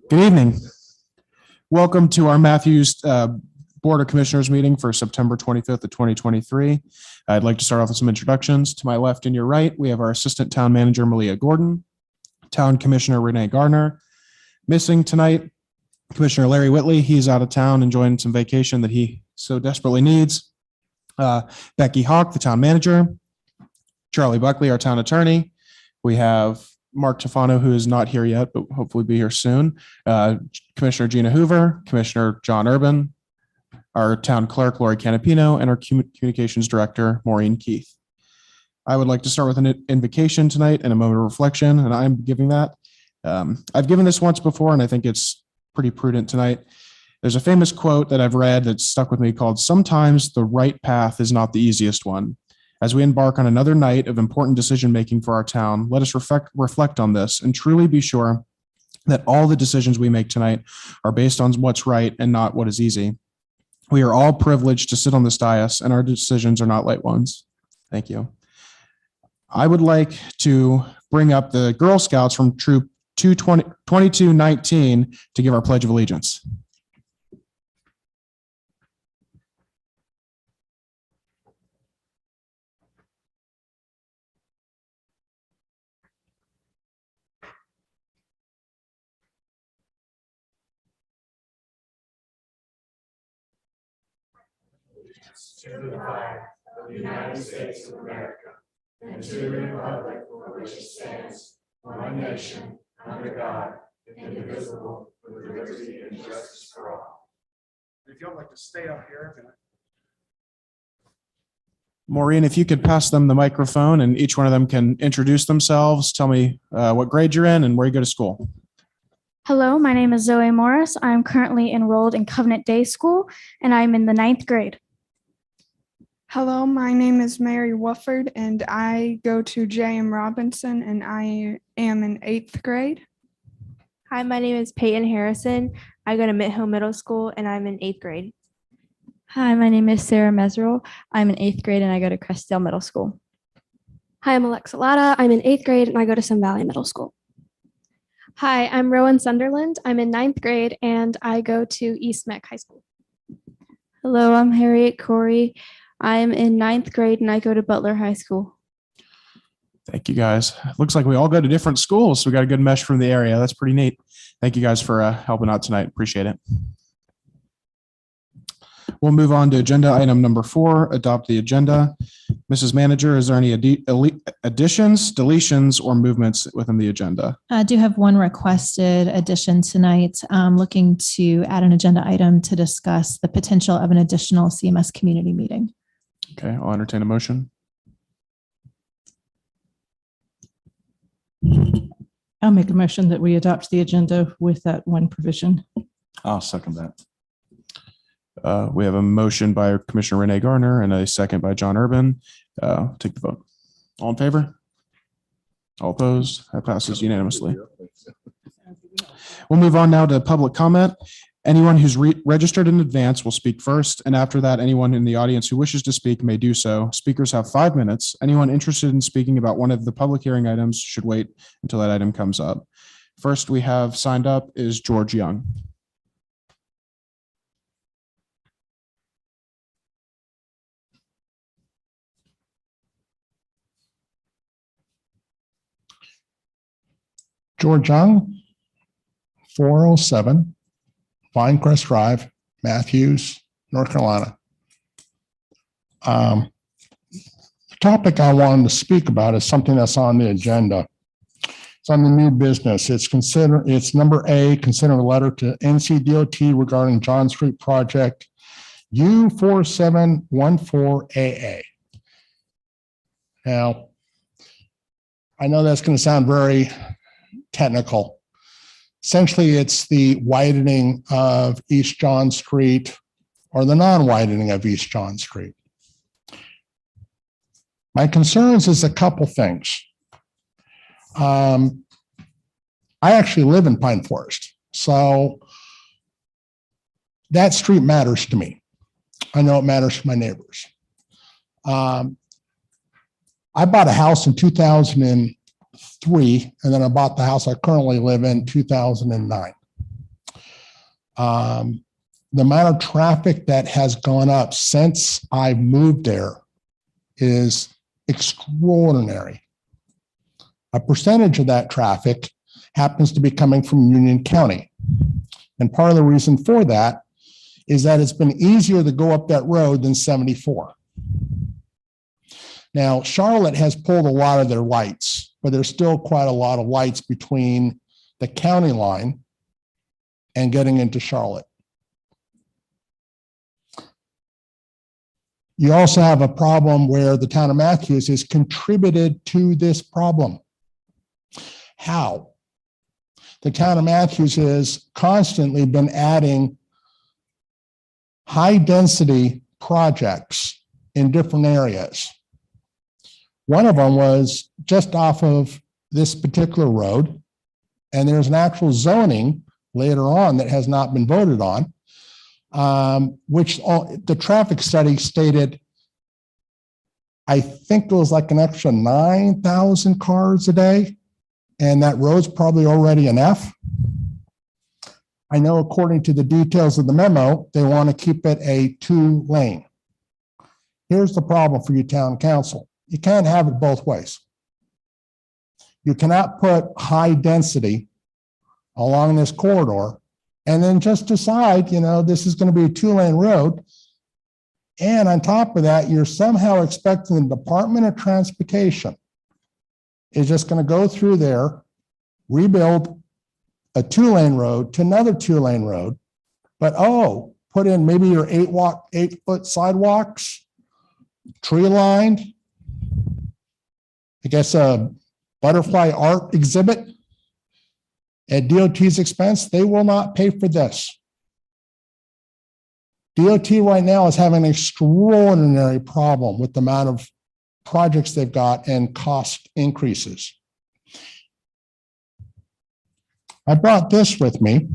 Good evening. Welcome to our Matthews Board of Commissioners meeting for September 25th of 2023. I'd like to start off with some introductions. To my left and your right, we have our Assistant Town Manager, Malia Gordon, Town Commissioner Renee Garner. Missing tonight, Commissioner Larry Whitley. He's out of town enjoying some vacation that he so desperately needs. Becky Hawk, the Town Manager. Charlie Buckley, our Town Attorney. We have Mark Tofano, who is not here yet, but hopefully be here soon. Commissioner Gina Hoover, Commissioner John Urban, our Town Clerk, Lori Canapino, and our Communications Director, Maureen Keith. I would like to start with an invocation tonight and a moment of reflection, and I'm giving that. I've given this once before, and I think it's pretty prudent tonight. There's a famous quote that I've read that stuck with me called, "Sometimes the right path is not the easiest one." As we embark on another night of important decision-making for our town, let us reflect on this and truly be sure that all the decisions we make tonight are based on what's right and not what is easy. We are all privileged to sit on this dais, and our decisions are not light ones. Thank you. I would like to bring up the Girl Scouts from Troop 2219 to give our Pledge of Allegiance. To the flag of the United States of America and to the republic for which it stands, one nation, under God, indivisible, with liberty and justice for all. If y'all like to stay up here. Maureen, if you could pass them the microphone and each one of them can introduce themselves, tell me what grade you're in and where you go to school. Hello, my name is Zoe Morris. I'm currently enrolled in Covenant Day School, and I'm in the 9th grade. Hello, my name is Mary Wofford, and I go to J.M. Robinson, and I am in 8th grade. Hi, my name is Peyton Harrison. I go to Mint Hill Middle School, and I'm in 8th grade. Hi, my name is Sarah Meserl. I'm in 8th grade, and I go to Crestdale Middle School. Hi, I'm Alexa Latta. I'm in 8th grade, and I go to Sun Valley Middle School. Hi, I'm Rowan Sunderland. I'm in 9th grade, and I go to East Meck High School. Hello, I'm Harriet Corey. I'm in 9th grade and I go to Butler High School. Thank you, guys. Looks like we all go to different schools, so we got a good mesh from the area. That's pretty neat. Thank you guys for helping out tonight. Appreciate it. We'll move on to agenda item number 4, adopt the agenda. Mrs. Manager, is there any additions, deletions, or movements within the agenda? I do have one requested addition tonight. Looking to add an agenda item to discuss the potential of an additional CMS community meeting. Okay, I'll entertain a motion. I'll make a motion that we adopt the agenda with that one provision. I'll second that. We have a motion by Commissioner Renee Garner and a second by John Urban. Take the vote. All in favor? All opposed? That passes unanimously. We'll move on now to public comment. Anyone who's registered in advance will speak first, and after that, anyone in the audience who wishes to speak may do so. Speakers have 5 minutes. Anyone interested in speaking about one of the public hearing items should wait until that item comes up. First we have signed up is George Young. George Young, 407 Pinecrest Drive, Matthews, North Carolina. The topic I wanted to speak about is something that's on the agenda. It's on the new business. It's number A, consider a letter to NCDOT regarding John Street project U4714AA. Now, I know that's going to sound very technical. Essentially, it's the widening of East John Street or the non-widening of East John Street. My concerns is a couple things. I actually live in Pine Forest, so that street matters to me. I know it matters to my neighbors. I bought a house in 2003, and then I bought the house I currently live in 2009. The amount of traffic that has gone up since I moved there is extraordinary. A percentage of that traffic happens to be coming from Union County. And part of the reason for that is that it's been easier to go up that road than 74. Now, Charlotte has pulled a lot of their lights, but there's still quite a lot of lights between the county line and getting into Charlotte. You also have a problem where the town of Matthews has contributed to this problem. How? The town of Matthews has constantly been adding high-density projects in different areas. One of them was just off of this particular road, and there's an actual zoning later on that has not been voted on, which the traffic study stated, I think it was like an extra 9,000 cars a day, and that road's probably already an F. I know according to the details of the memo, they want to keep it a 2-lane. Here's the problem for you, town council. You can't have it both ways. You cannot put high density along this corridor and then just decide, you know, this is going to be a 2-lane road. And on top of that, you're somehow expecting the Department of Transportation is just going to go through there, rebuild a 2-lane road to another 2-lane road, but put in maybe your 8-foot sidewalks, tree lined, I guess a butterfly art exhibit at DOT's expense. They will not pay for this. DOT right now is having an extraordinary problem with the amount of projects they've got and cost increases. I brought this with me.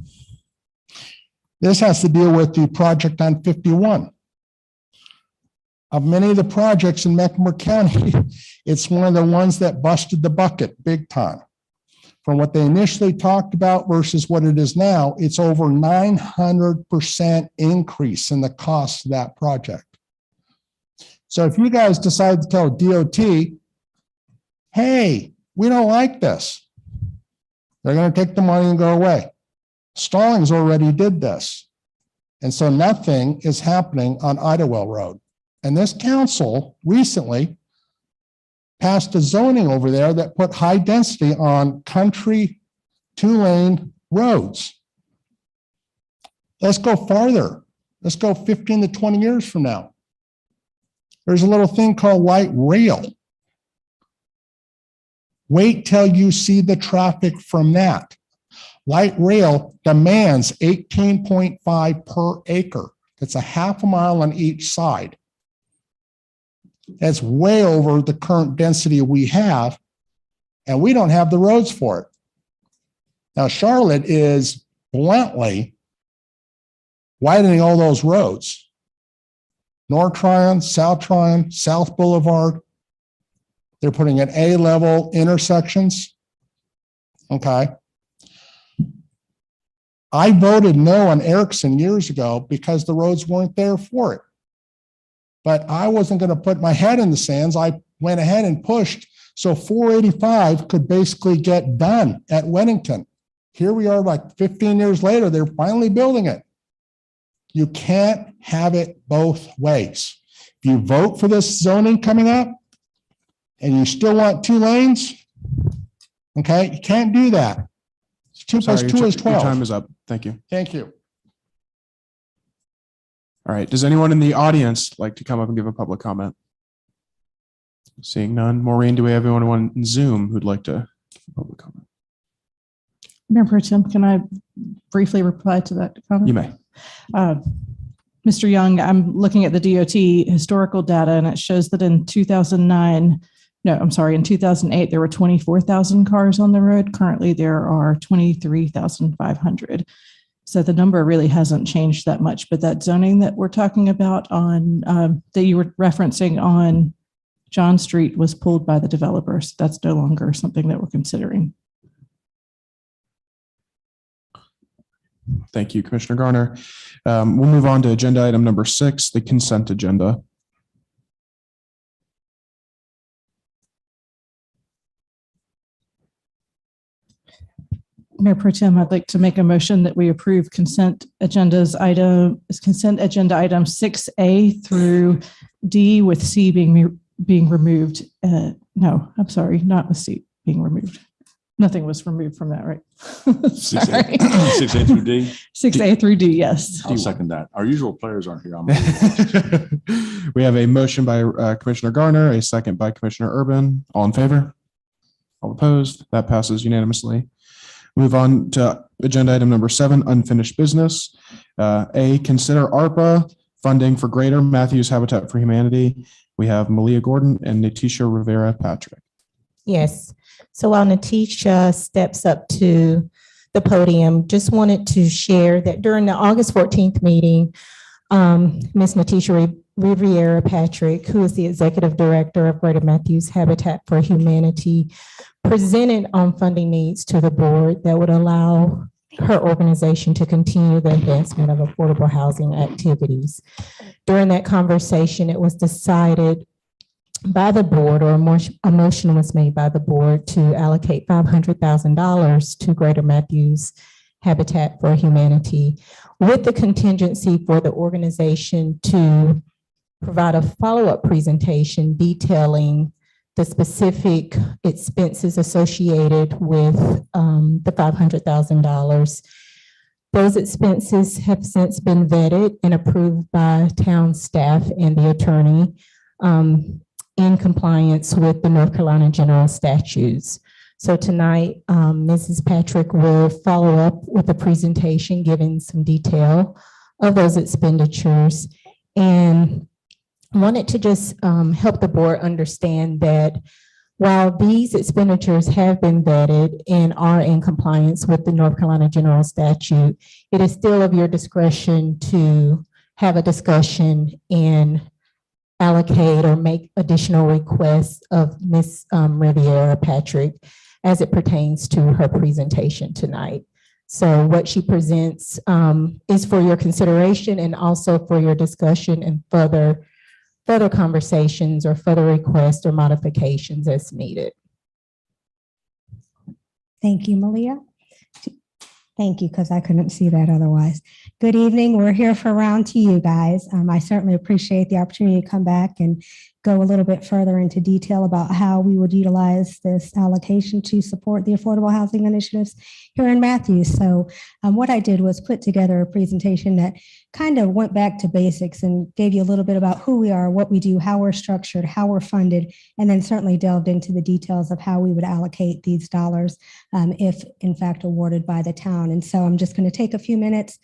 This has to deal with the project on 51. Of many of the projects in Mecklenburg County, it's one of the ones that busted the bucket big time. From what they initially talked about versus what it is now, it's over 900% increase in the cost of that project. So if you guys decide to tell DOT, hey, we don't like this, they're going to take the money and go away. Stallings already did this. And so nothing is happening on Idlewild Road. And this council recently passed a zoning over there that put high density on country 2-lane roads. Let's go farther. Let's go 15 to 20 years from now. There's a little thing called light rail. Wait till you see the traffic from that. Light rail demands 18.5 per acre. That's a half a mile on each side. That's way over the current density we have, and we don't have the roads for it. Now, Charlotte is bluntly widening all those roads. North Tryon, South Tryon, South Boulevard. They're putting in A-level intersections. Okay. I voted no on Erickson years ago because the roads weren't there for it. But I wasn't going to put my head in the sands. I went ahead and pushed so 485 could basically get done at Weddington. Here we are like 15 years later, they're finally building it. You can't have it both ways. If you vote for this zoning coming up and you still want 2 lanes, okay, you can't do that. 2 plus 2 is 12. Your time is up. Thank you. Thank you. All right. Does anyone in the audience like to come up and give a public comment? Seeing none. Maureen, do we have anyone on Zoom who'd like to give a public comment? Mayor Pro Tem, can I briefly reply to that comment? You may. Mr. Young, I'm looking at the DOT historical data, and it shows that in 2008, there were 24,000 cars on the road. Currently, there are 23,500. So the number really hasn't changed that much, but that zoning that we're talking about on, that you were referencing on John Street was pulled by the developers. That's no longer something that we're considering. Thank you, Commissioner Garner. We'll move on to agenda item number 6, the consent agenda. Mayor Pro Tem, I'd like to make a motion that we approve consent agenda item 6A through D, with C being removed. No, I'm sorry, not with C being removed. Nothing was removed from that, right? 6A through D? 6A through D, yes. I'll second that. Our usual players aren't here. We have a motion by Commissioner Garner, a second by Commissioner Urban. All in favor? All opposed? That passes unanimously. Move on to agenda item number 7, unfinished business. A, consider ARPA funding for Greater Matthews Habitat for Humanity. We have Malia Gordon and Natisha Rivera Patrick. Yes. So while Natisha steps up to the podium, just wanted to share that during the August 14th meeting, Ms. Natisha Rivera Patrick, who is the Executive Director of Greater Matthews Habitat for Humanity, presented on funding needs to the board that would allow her organization to continue the advancement of affordable housing activities. During that conversation, it was decided by the board, or a motion was made by the board, to allocate $500,000 to Greater Matthews Habitat for Humanity, with the contingency for the organization to provide a follow-up presentation detailing the specific expenses associated with the $500,000. Those expenses have since been vetted and approved by town staff and the attorney in compliance with the North Carolina general statutes. So tonight, Mrs. Patrick will follow up with a presentation giving some detail of those expenditures, and wanted to just help the board understand that while these expenditures have been vetted and are in compliance with the North Carolina general statute, it is still of your discretion to have a discussion and allocate or make additional requests of Ms. Riviera Patrick as it pertains to her presentation tonight. So what she presents is for your consideration and also for your discussion and further conversations or further requests or modifications as needed. Thank you, Malia. Thank you, because I couldn't see that otherwise. Good evening. We're here for round two, you guys. I certainly appreciate the opportunity to come back and go a little bit further into detail about how we would utilize this allocation to support the affordable housing initiatives here in Matthews. So what I did was put together a presentation that kind of went back to basics and gave you a little bit about who we are, what we do, how we're structured, how we're funded, and then certainly delved into the details of how we would allocate these dollars if in fact awarded by the town. And so I'm just going to take a few minutes,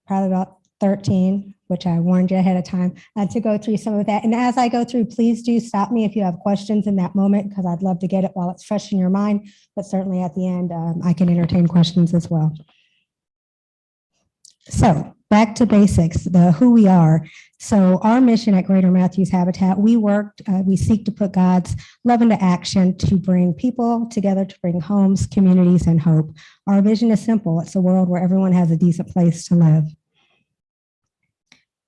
probably about 13, which I warned you ahead of time, to go through some of that. And as I go through, please do stop me if you have questions in that moment, because I'd love to get it while it's fresh in your mind. But certainly at the end, I can entertain questions as well. So back to basics, the who we are. So our mission at Greater Matthews Habitat, we seek to put God's love into action to bring people together, to bring homes, communities, and hope. Our vision is simple. It's a world where everyone has a decent place to live.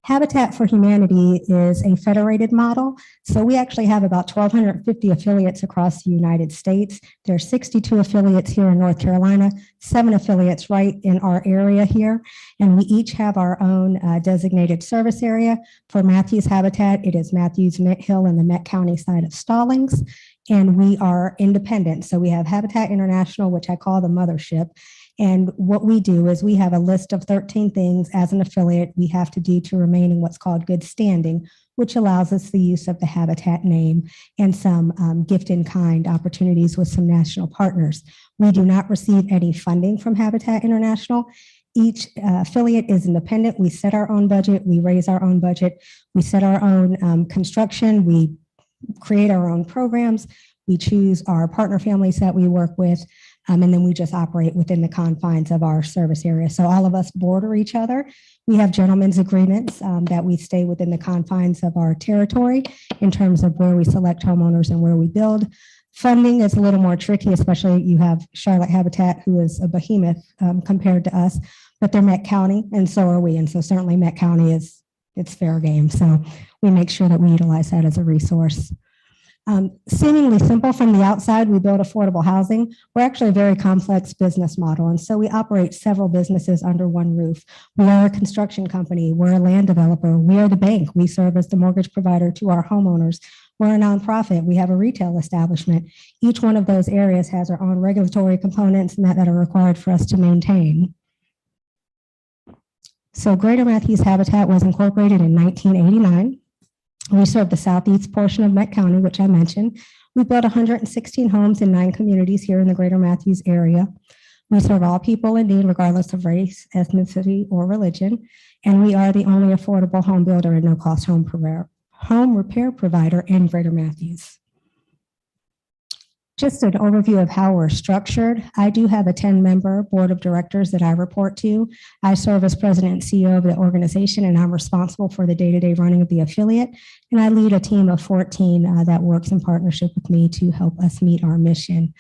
Habitat for Humanity is a federated model. So we actually have about 1,250 affiliates across the United States. There are 62 affiliates here in North Carolina, 7 affiliates right in our area here. And we each have our own designated service area. For Matthews Habitat, it is Matthews, Mint Hill, and the Met County side of Stallings. And we are independent. So we have Habitat International, which I call the mothership. And what we do is we have a list of 13 things as an affiliate we have to do to remain in what's called good standing, which allows us the use of the Habitat name and some gift in kind opportunities with some national partners. We do not receive any funding from Habitat International. Each affiliate is independent. We set our own budget. We raise our own budget. We set our own construction. We create our own programs. We choose our partner families that we work with. And then we just operate within the confines of our service area. So all of us border each other. We have gentlemen's agreements that we stay within the confines of our territory in terms of where we select homeowners and where we build. Funding is a little more tricky, especially you have Charlotte Habitat, who is a behemoth compared to us, but they're Met County and so are we. And so certainly Met County it's fair game. So we make sure that we utilize that as a resource. Seemingly simple from the outside, we build affordable housing. We're actually a very complex business model. And so we operate several businesses under one roof. We are a construction company. We're a land developer. We are the bank. We serve as the mortgage provider to our homeowners. We're a nonprofit. We have a retail establishment. Each one of those areas has our own regulatory components and that are required for us to maintain. So Greater Matthews Habitat was incorporated in 1989. We serve the southeast portion of Met County, which I mentioned. We built 116 homes in 9 communities here in the Greater Matthews area. We serve all people in need, regardless of race, ethnicity, or religion. And we are the only affordable home builder and no-cost home repair provider in Greater Matthews. Just an overview of how we're structured. I do have a 10-member board of directors that I report to. I serve as president and CEO of the organization, and I'm responsible for the day-to-day running of the affiliate. And I lead a team of 14 that works in partnership with me to help us meet our mission.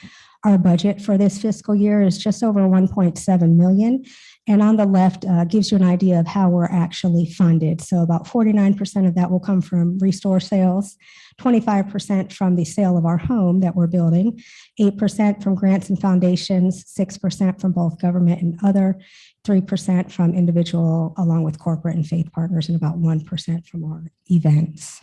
Our budget for this fiscal year is just over $1.7 million. And on the left gives you an idea of how we're actually funded. So about 49% of that will come from restore sales, 25% from the sale of our home that we're building, 8% from grants and foundations, 6% from both government and other, 3% from individual along with corporate and faith partners, and about 1% from our events.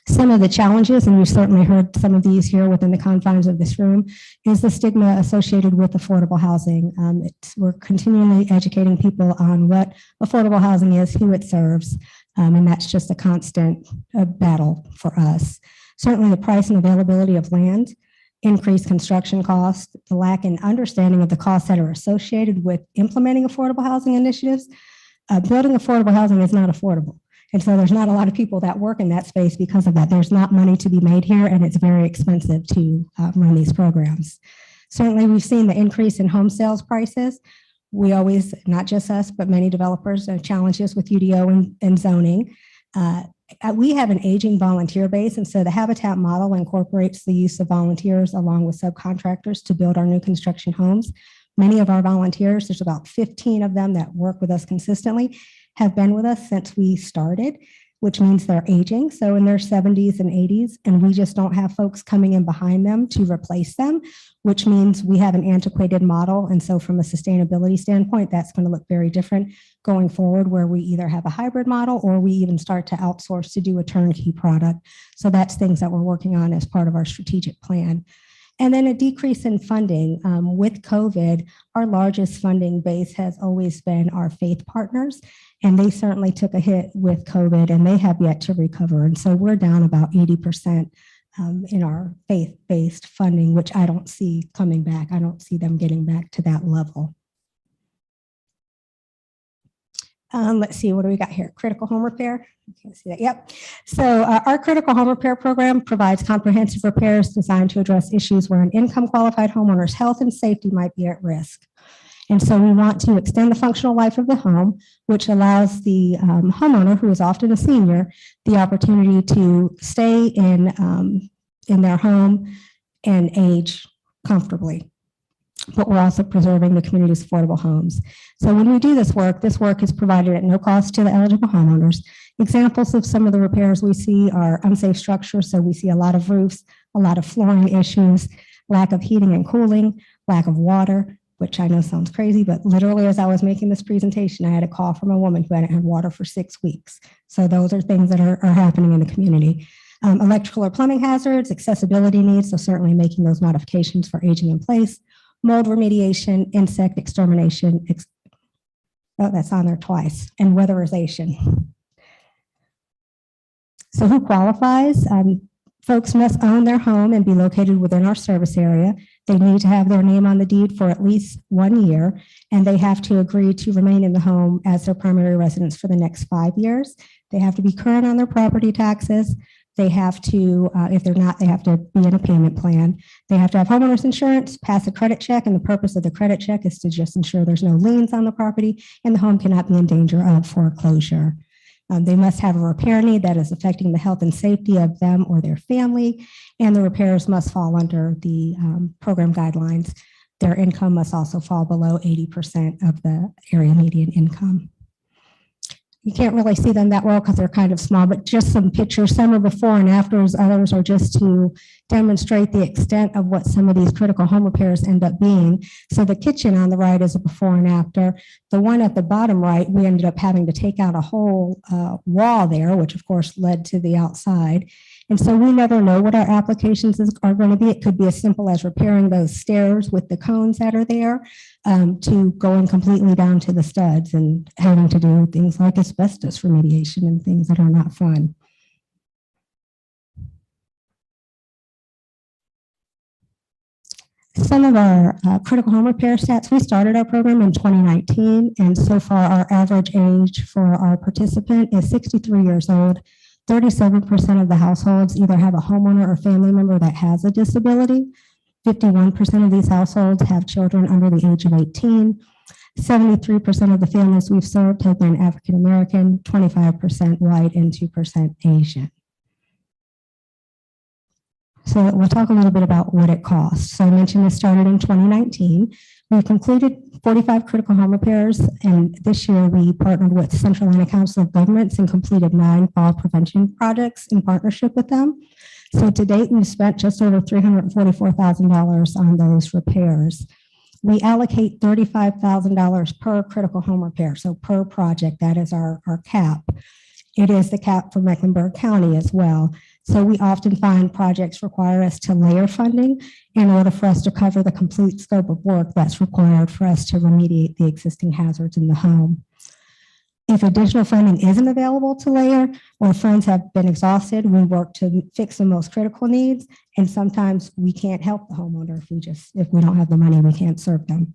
Some of the challenges, and you've certainly heard some of these here within the confines of this room, is the stigma associated with affordable housing. We're continually educating people on what affordable housing is, who it serves, and that's just a constant battle for us. Certainly the price and availability of land, increased construction costs, the lack in understanding of the costs that are associated with implementing affordable housing initiatives. Building affordable housing is not affordable. And so there's not a lot of people that work in that space because of that. There's not money to be made here, and it's very expensive to run these programs. Certainly, we've seen the increase in home sales prices. We always, not just us, but many developers have challenges with UDO and zoning. We have an aging volunteer base, and so the Habitat model incorporates the use of volunteers along with subcontractors to build our new construction homes. Many of our volunteers, there's about 15 of them that work with us consistently, have been with us since we started, which means they're aging, so in their 70s and 80s, and we just don't have folks coming in behind them to replace them, which means we have an antiquated model. And so from a sustainability standpoint, that's going to look very different going forward, where we either have a hybrid model or we even start to outsource to do a turnkey product. So that's things that we're working on as part of our strategic plan. And then a decrease in funding. With COVID, our largest funding base has always been our faith partners, and they certainly took a hit with COVID, and they have yet to recover. And so we're down about 80% in our faith-based funding, which I don't see coming back. I don't see them getting back to that level. Let's see, what do we got here? Critical home repair. You can't see that. Yep. So our critical home repair program provides comprehensive repairs designed to address issues where an income qualified homeowner's health and safety might be at risk. And so we want to extend the functional life of the home, which allows the homeowner, who is often a senior, the opportunity to stay in their home and age comfortably. But we're also preserving the community's affordable homes. So when we do this work is provided at no cost to the eligible homeowners. Examples of some of the repairs we see are unsafe structures. So we see a lot of roofs, a lot of flooring issues, lack of heating and cooling, lack of water, which I know sounds crazy, but literally as I was making this presentation, I had a call from a woman who hadn't had water for 6 weeks. So those are things that are happening in the community. Electrical or plumbing hazards, accessibility needs, so certainly making those modifications for aging in place. Mold remediation, insect extermination, oh, that's on there twice, and weatherization. So who qualifies? Folks must own their home and be located within our service area. They need to have their name on the deed for at least 1 year, and they have to agree to remain in the home as their primary residence for the next 5 years. They have to be current on their property taxes. They have to, if they're not, they have to be in a payment plan. They have to have homeowners insurance, pass a credit check, and the purpose of the credit check is to just ensure there's no liens on the property and the home cannot be in danger of foreclosure. They must have a repair need that is affecting the health and safety of them or their family, and the repairs must fall under the program guidelines. Their income must also fall below 80% of the area median income. You can't really see them that well because they're kind of small, but just some pictures. Some are before and afters, others are just to demonstrate the extent of what some of these critical home repairs end up being. So the kitchen on the right is a before and after. The one at the bottom right, we ended up having to take out a whole wall there, which of course led to the outside. And so we never know what our applications are going to be. It could be as simple as repairing those stairs with the cones that are there, to going completely down to the studs and having to do things like asbestos remediation and things that are not fun. Some of our critical home repair stats, we started our program in 2019, and so far our average age for our participant is 63 years old. 37% of the households either have a homeowner or family member that has a disability. 51% of these households have children under the age of 18. 73% of the families we've served have been African American, 25% white, and 2% Asian. So we'll talk a little bit about what it costs. So I mentioned this started in 2019. We've concluded 45 critical home repairs, and this year we partnered with Central Atlanta Council of Governments and completed 9 fall prevention projects in partnership with them. So to date, we've spent just over $344,000 on those repairs. We allocate $35,000 per critical home repair, so per project. That is our cap. It is the cap for Mecklenburg County as well. So we often find projects require us to layer funding in order for us to cover the complete scope of work that's required for us to remediate the existing hazards in the home. If additional funding isn't available to layer or funds have been exhausted, we work to fix the most critical needs. And sometimes we can't help the homeowner if we don't have the money, we can't serve them.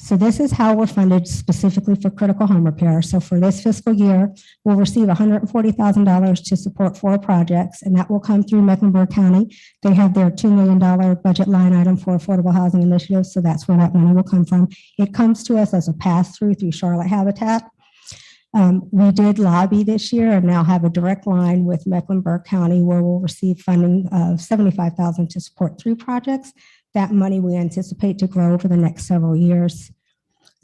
So this is how we're funded specifically for critical home repair. So for this fiscal year, we'll receive $140,000 to support 4 projects, and that will come through Mecklenburg County. They have their $2 million budget line item for affordable housing initiatives, so that's where that money will come from. It comes to us as a pass-through through Charlotte Habitat. We did lobby this year and now have a direct line with Mecklenburg County where we'll receive funding of $75,000 to support 3 projects. That money we anticipate to grow over the next several years.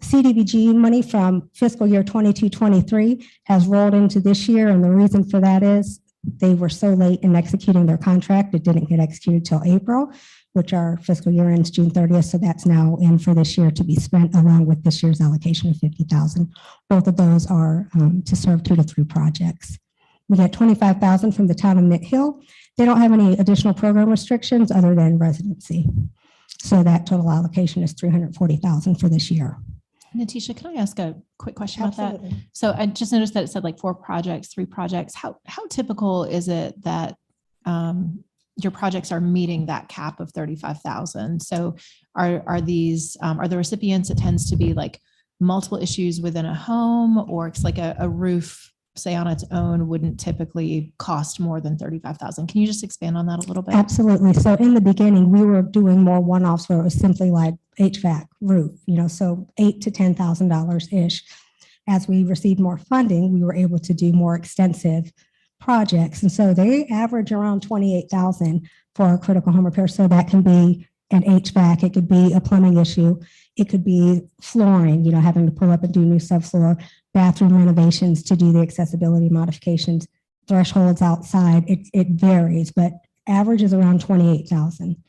CDBG money from fiscal year 22-23 has rolled into this year, and the reason for that is they were so late in executing their contract. It didn't get executed till April, which our fiscal year ends June 30th. So that's now in for this year to be spent along with this year's allocation of $50,000. Both of those are to serve 2 to 3 projects. We get $25,000 from the town of Mint Hill. They don't have any additional program restrictions other than residency. So that total allocation is $340,000 for this year. Natisha, can I ask a quick question about Absolutely. that? So I just noticed that it said like 4 projects, 3 projects. How typical is it that your projects are meeting that cap of 35,000? So are these are the recipients? It tends to be like multiple issues within a home, or it's like a roof, say on its own, wouldn't typically cost more than 35,000. Can you just expand on that a little bit? Absolutely. So in the beginning, we were doing more one-offs where it was simply like HVAC, roof, so $8,000 to $10,000 ish. As we received more funding, we were able to do more extensive projects. And so they average around 28,000 for a critical home repair. So that can be an HVAC, it could be a plumbing issue, it could be flooring, having to pull up and do new subfloor, bathroom renovations to do the accessibility modifications, thresholds outside. It varies, but average is around 28,000.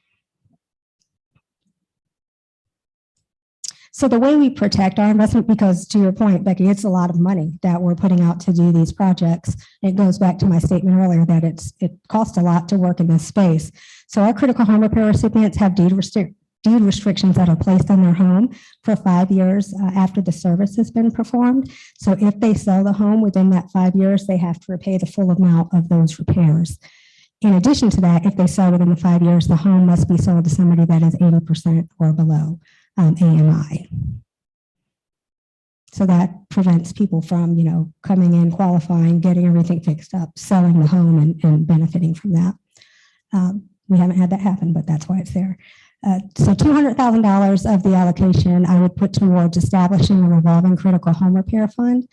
So the way we protect our investment, because to your point, Becky, it's a lot of money that we're putting out to do these projects. It goes back to my statement earlier that it costs a lot to work in this space. So our critical home repair recipients have deed restrictions that are placed on their home for 5 years after the service has been performed. So if they sell the home within that 5 years, they have to repay the full amount of those repairs. In addition to that, if they sell within the 5 years, the home must be sold to somebody that is 80% or below AMI. So that prevents people from, coming in, qualifying, getting everything fixed up, selling the home and benefiting from that. We haven't had that happen, but that's why it's there. So $200,000 of the allocation I would put towards establishing a revolving critical home repair fund.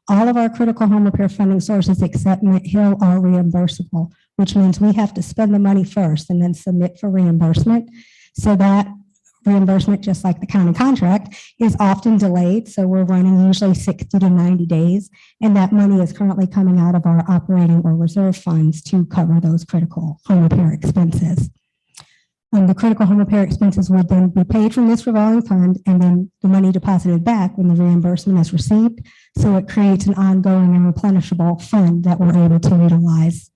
All of our critical home repair funding sources except Mint Hill are reimbursable, which means we have to spend the money first and then submit for reimbursement. So that reimbursement, just like the county contract, is often delayed. So we're running usually 60 to 90 days. And that money is currently coming out of our operating or reserve funds to cover those critical home repair expenses. The critical home repair expenses would then be paid from this revolving fund and then the money deposited back when the reimbursement is received. So it creates an ongoing and replenishable fund that we're able to utilize.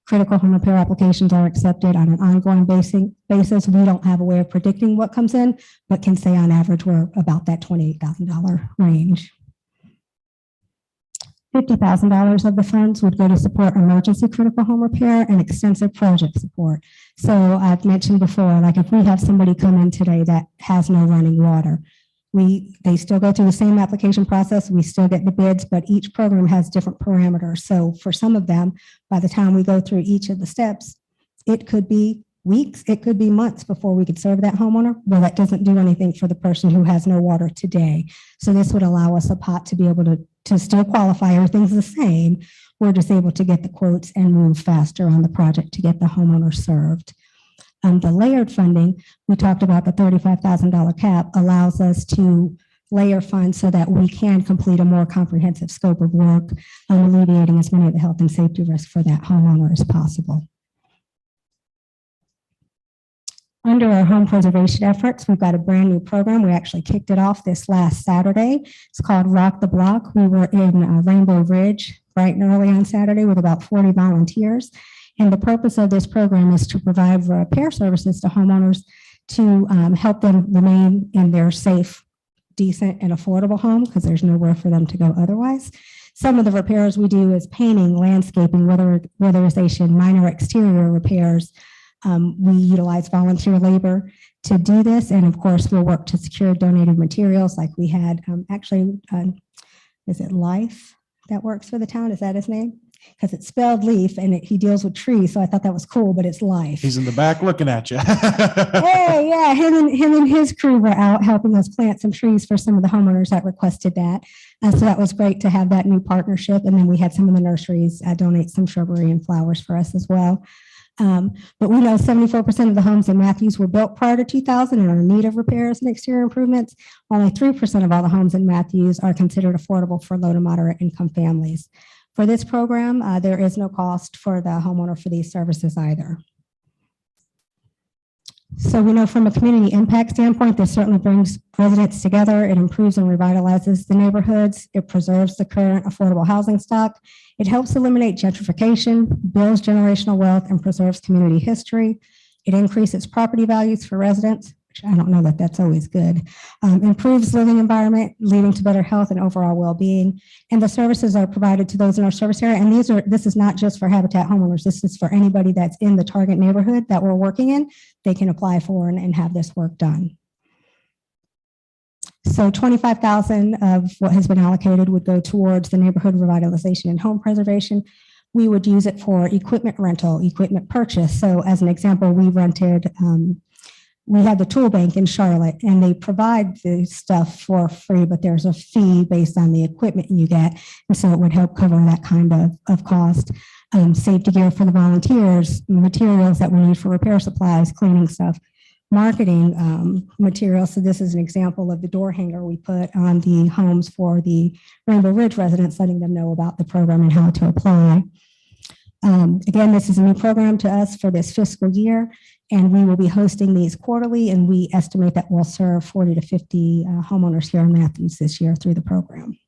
Critical home repair applications are accepted on an ongoing basis. We don't have a way of predicting what comes in, but can say on average we're about that $28,000 range. $50,000 of the funds would go to support emergency critical home repair and extensive project support. So I've mentioned before, like if we have somebody come in today that has no running water, they still go through the same application process. We still get the bids, but each program has different parameters. So for some of them, by the time we go through each of the steps, it could be weeks, it could be months before we could serve that homeowner. Well, that doesn't do anything for the person who has no water today. So this would allow us a pot to be able to still qualify. Everything's the same. We're just able to get the quotes and move faster on the project to get the homeowner served. The layered funding, we talked about the $35,000 cap allows us to layer funds so that we can complete a more comprehensive scope of work, alleviating as many of the health and safety risks for that homeowner as possible. Under our home preservation efforts, we've got a brand new program. We actually kicked it off this last Saturday. It's called Rock the Block. We were in Rainbow Ridge bright and early on Saturday with about 40 volunteers. And the purpose of this program is to provide repair services to homeowners to help them remain in their safe, decent, and affordable home because there's nowhere for them to go otherwise. Some of the repairs we do is painting, landscaping, weatherization, minor exterior repairs. We utilize volunteer labor to do this. And of course, we'll work to secure donated materials like we had is it Life that works for the town? Is that his name? Because it's spelled Leaf and he deals with trees. So I thought that was cool, but it's Life. He's in the back looking at you. Hey, yeah, him and his crew were out helping us plant some trees for some of the homeowners that requested that. So that was great to have that new partnership. And then we had some of the nurseries donate some shrubbery and flowers for us as well. But we know 74% of the homes in Matthews were built prior to 2000 and are in need of repairs and exterior improvements. Only 3% of all the homes in Matthews are considered affordable for low to moderate income families. For this program, there is no cost for the homeowner for these services either. So we know from a community impact standpoint, this certainly brings residents together. It improves and revitalizes the neighborhoods. It preserves the current affordable housing stock. It helps eliminate gentrification, builds generational wealth, and preserves community history. It increases property values for residents, which I don't know that that's always good. Improves living environment, leading to better health and overall well-being. And the services are provided to those in our service area. And this is not just for Habitat homeowners. This is for anybody that's in the target neighborhood that we're working in. They can apply for and have this work done. So $25,000 of what has been allocated would go towards the neighborhood revitalization and home preservation. We would use it for equipment rental, equipment purchase. So as an example, we rented, we had the tool bank in Charlotte and they provide the stuff for free, but there's a fee based on the equipment you get. And so it would help cover that kind of cost. Safety gear for the volunteers, materials that we need for repair supplies, cleaning stuff, marketing materials. So this is an example of the door hanger we put on the homes for the Rainbow Ridge residents, letting them know about the program and how to apply. Again, this is a new program to us for this fiscal year, and we will be hosting these quarterly, and we estimate that we'll serve 40 to 50 homeowners here in Matthews this year through the program.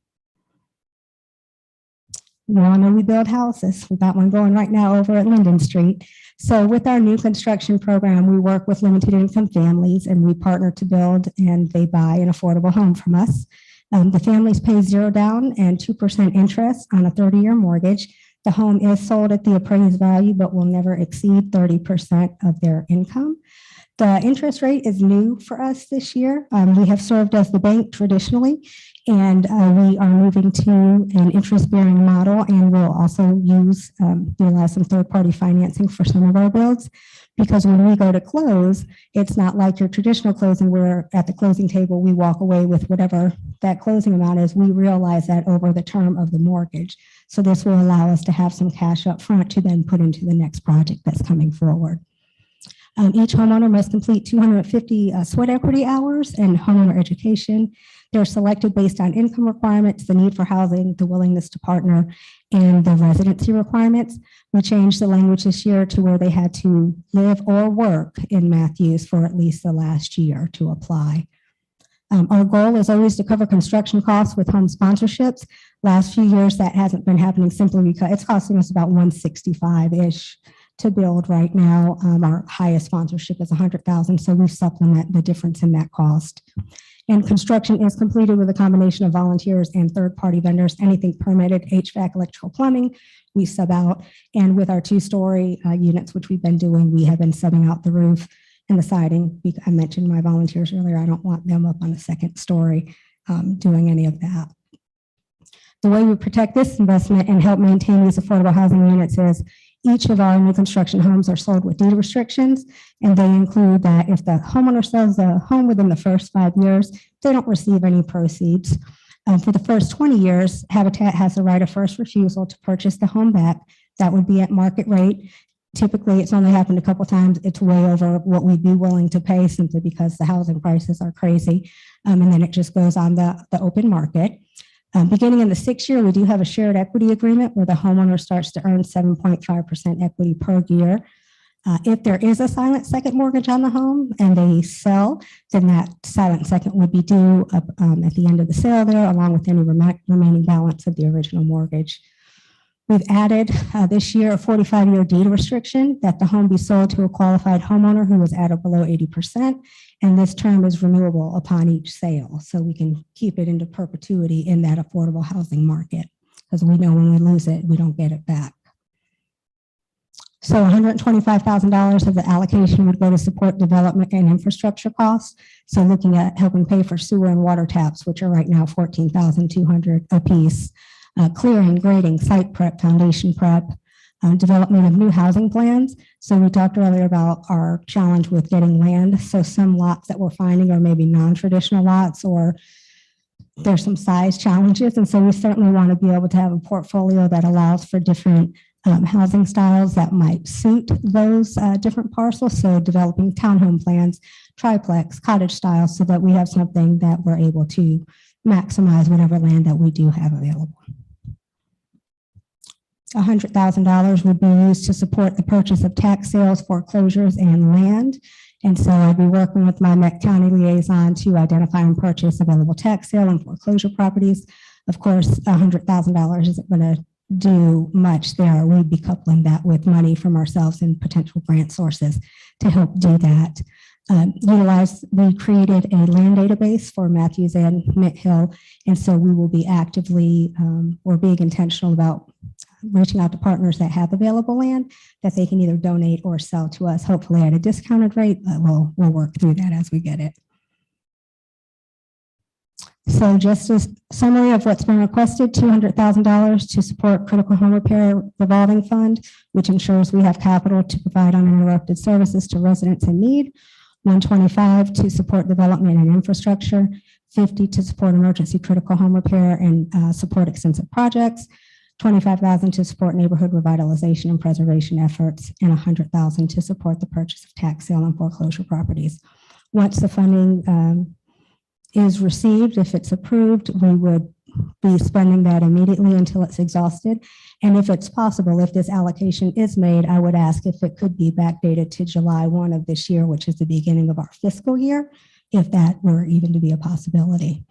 You all know we build houses. We've got one going right now over at Linden Street. So with our new construction program, we work with limited income families and we partner to build and they buy an affordable home from us. The families pay 0 down and 2% interest on a 30-year mortgage. The home is sold at the appraised value, but will never exceed 30% of their income. The interest rate is new for us this year. We have served as the bank traditionally, And we are moving to an interest-bearing model, and we'll also utilize some third-party financing for some of our builds. Because when we go to close, it's not like your traditional closing where at the closing table, we walk away with whatever that closing amount is. We realize that over the term of the mortgage. So this will allow us to have some cash up front to then put into the next project that's coming forward. Each homeowner must complete 250 sweat equity hours and homeowner education. They're selected based on income requirements, the need for housing, the willingness to partner, and the residency requirements. We changed the language this year to where they had to live or work in Matthews for at least the last year to apply. Our goal is always to cover construction costs with home sponsorships. Last few years, that hasn't been happening simply because it's costing us about $165-ish to build right now. Our highest sponsorship is $100,000, so we supplement the difference in that cost. And construction is completed with a combination of volunteers and third-party vendors. Anything permitted, HVAC, electrical, plumbing, we sub out. And with our two-story units, which we've been doing, we have been subbing out the roof and the siding. I mentioned my volunteers earlier. I don't want them up on the second story doing any of that. The way we protect this investment and help maintain these affordable housing units is each of our new construction homes are sold with deed restrictions, and they include that if the homeowner sells the home within the first 5 years, they don't receive any proceeds. For the first 20 years, Habitat has the right of first refusal to purchase the home back. That would be at market rate. Typically, it's only happened a couple times. It's way over what we'd be willing to pay simply because the housing prices are crazy. And then it just goes on the open market. Beginning in the 6th year, we do have a shared equity agreement where the homeowner starts to earn 7.5% equity per year. If there is a silent second mortgage on the home and they sell, then that silent second would be due at the end of the sale there, along with any remaining balance of the original mortgage. We've added this year a 45-year deed restriction that the home be sold to a qualified homeowner who is at or below 80%. And this term is renewable upon each sale. So we can keep it into perpetuity in that affordable housing market because we know when we lose it, we don't get it back. So $125,000 of the allocation would go to support development and infrastructure costs. So looking at helping pay for sewer and water taps, which are right now $14,200 a piece. Clearing, grading, site prep, foundation prep, development of new housing plans. So we talked earlier about our challenge with getting land. So some lots that we're finding are maybe non-traditional lots or there's some size challenges. And so we certainly want to be able to have a portfolio that allows for different housing styles that might suit those different parcels. So developing townhome plans, triplex, cottage style, so that we have something that we're able to maximize whatever land that we do have available. $100,000 would be used to support the purchase of tax sales, foreclosures, and land. And so I'll be working with my Met County liaison to identify and purchase available tax sale and foreclosure properties. Of course, $100,000 isn't going to do much there. We'd be coupling that with money from ourselves and potential grant sources to help do that. We created a land database for Matthews and Mint Hill. And so we will be actively or being intentional about reaching out to partners that have available land that they can either donate or sell to us, hopefully at a discounted rate, but we'll work through that as we get it. So just a summary of what's been requested, $200,000 to support critical home repair revolving fund, which ensures we have capital to provide uninterrupted services to residents in need. $125 to support development and infrastructure, $50 to support emergency critical home repair and support extensive projects, $25,000 to support neighborhood revitalization and preservation efforts, and $100,000 to support the purchase of tax sale and foreclosure properties. Once the funding is received, if it's approved, we would be spending that immediately until it's exhausted. And if it's possible, if this allocation is made, I would ask if it could be backdated to July 1 of this year, which is the beginning of our fiscal year, if that were even to be a possibility.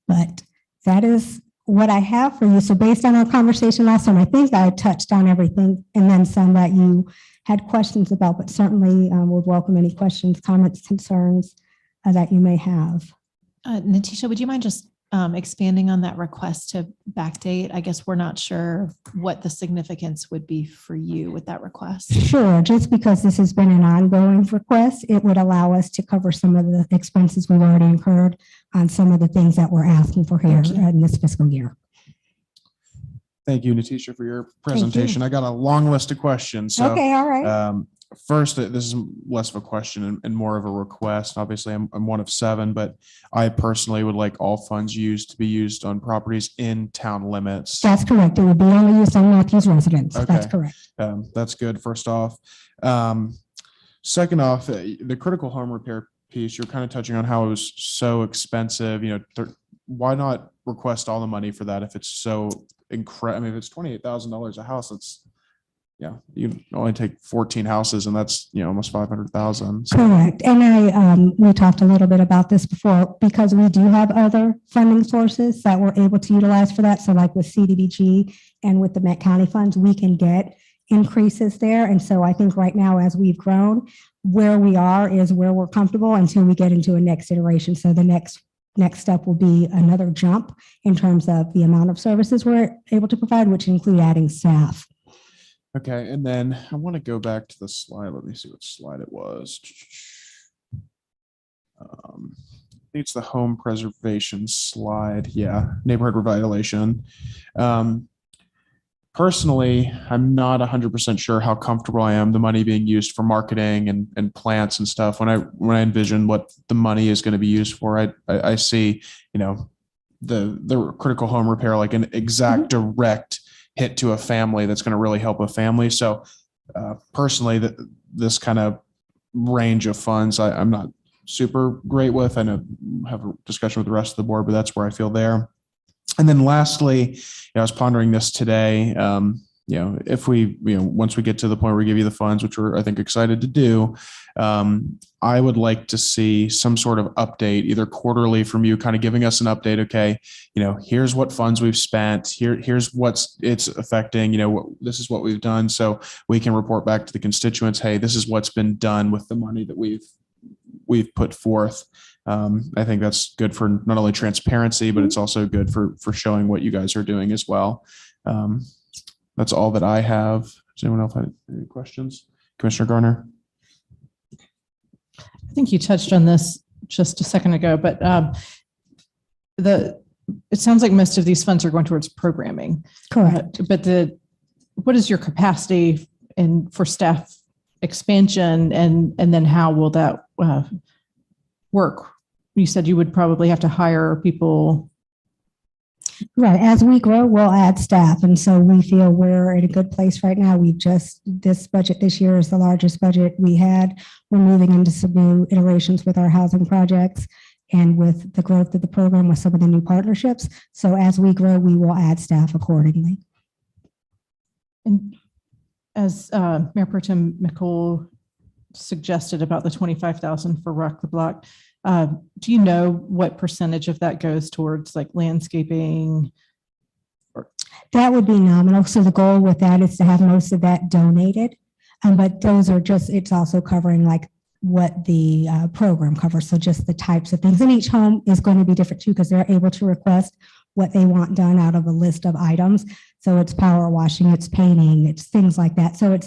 But that is what I have for you. So based on our conversation last time, I think I touched on everything and then some that you had questions about, but certainly would welcome any questions, comments, concerns that you may have. Natisha, would you mind just expanding on that request to backdate? I guess we're not sure what the significance would be for you with that request. Sure, just because this has been an ongoing request, it would allow us to cover some of the expenses we've already incurred on some of the things that we're asking for here in this fiscal year. Thank you, Natisha, for your presentation. I got a long list of questions. So, Okay, all right. First, this is less of a question and more of a request. Obviously, I'm one of 7, but I personally would like all funds used to be used on properties in town limits. That's correct. It would be only used on Matthews residents. Okay. That's correct. That's good, first off. Second off, the critical home repair piece, you're kind of touching on how it was so expensive. Why not request all the money for that if it's so incredible? I mean, if it's $28,000 a house, you can only take 14 houses and that's, almost 500,000. So. Correct. And we talked a little bit about this before because we do have other funding sources that we're able to utilize for that. So like with CDBG and with the Met County funds, we can get increases there. And so I think right now, as we've grown, where we are is where we're comfortable until we get into a next iteration. So the next step will be another jump in terms of the amount of services we're able to provide, which include adding staff. Okay, and then I want to go back to the slide. Let me see what slide it was. I think it's the home preservation slide. Yeah, neighborhood revitalization. Personally, I'm not 100% sure how comfortable I am the money being used for marketing and plants and stuff. When I envision what the money is going to be used for, I see, the critical home repair like an exact direct hit to a family that's going to really help a family. So personally, this kind of range of funds, I'm not super great with. I know I have a discussion with the rest of the board, but that's where I feel there. And then lastly, I was pondering this today. If we, once we get to the point where we give you the funds, which we're, I think, excited to do, I would like to see some sort of update, either quarterly from you, kind of giving us an update. Okay, here's what funds we've spent. Here's what's it's affecting. This is what we've done, so we can report back to the constituents. Hey, this is what's been done with the money that we've put forth. I think that's good for not only transparency, but it's also good for showing what you guys are doing as well. That's all that I have. Does anyone else have any questions? Commissioner Garner? I think you touched on this just a second ago, but it sounds like most of these funds are going towards programming. Correct. But what is your capacity for staff expansion, and then how will that work? You said you would probably have to hire people. Right. As we grow, we'll add staff. And so we feel we're in a good place right now. This budget this year is the largest budget we had. We're moving into some new iterations with our housing projects and with the growth of the program with some of the new partnerships. So as we grow, we will add staff accordingly. And as Mayor Pro Tem McCool suggested about the $25,000 for Rock the Block, do you know what percentage of that goes towards like landscaping? That would be nominal. So the goal with that is to have most of that donated. But those are it's also covering like what the program covers. So just the types of things. And each home is going to be different too, because they're able to request what they want done out of a list of items. So it's power washing, it's painting, it's things like that. So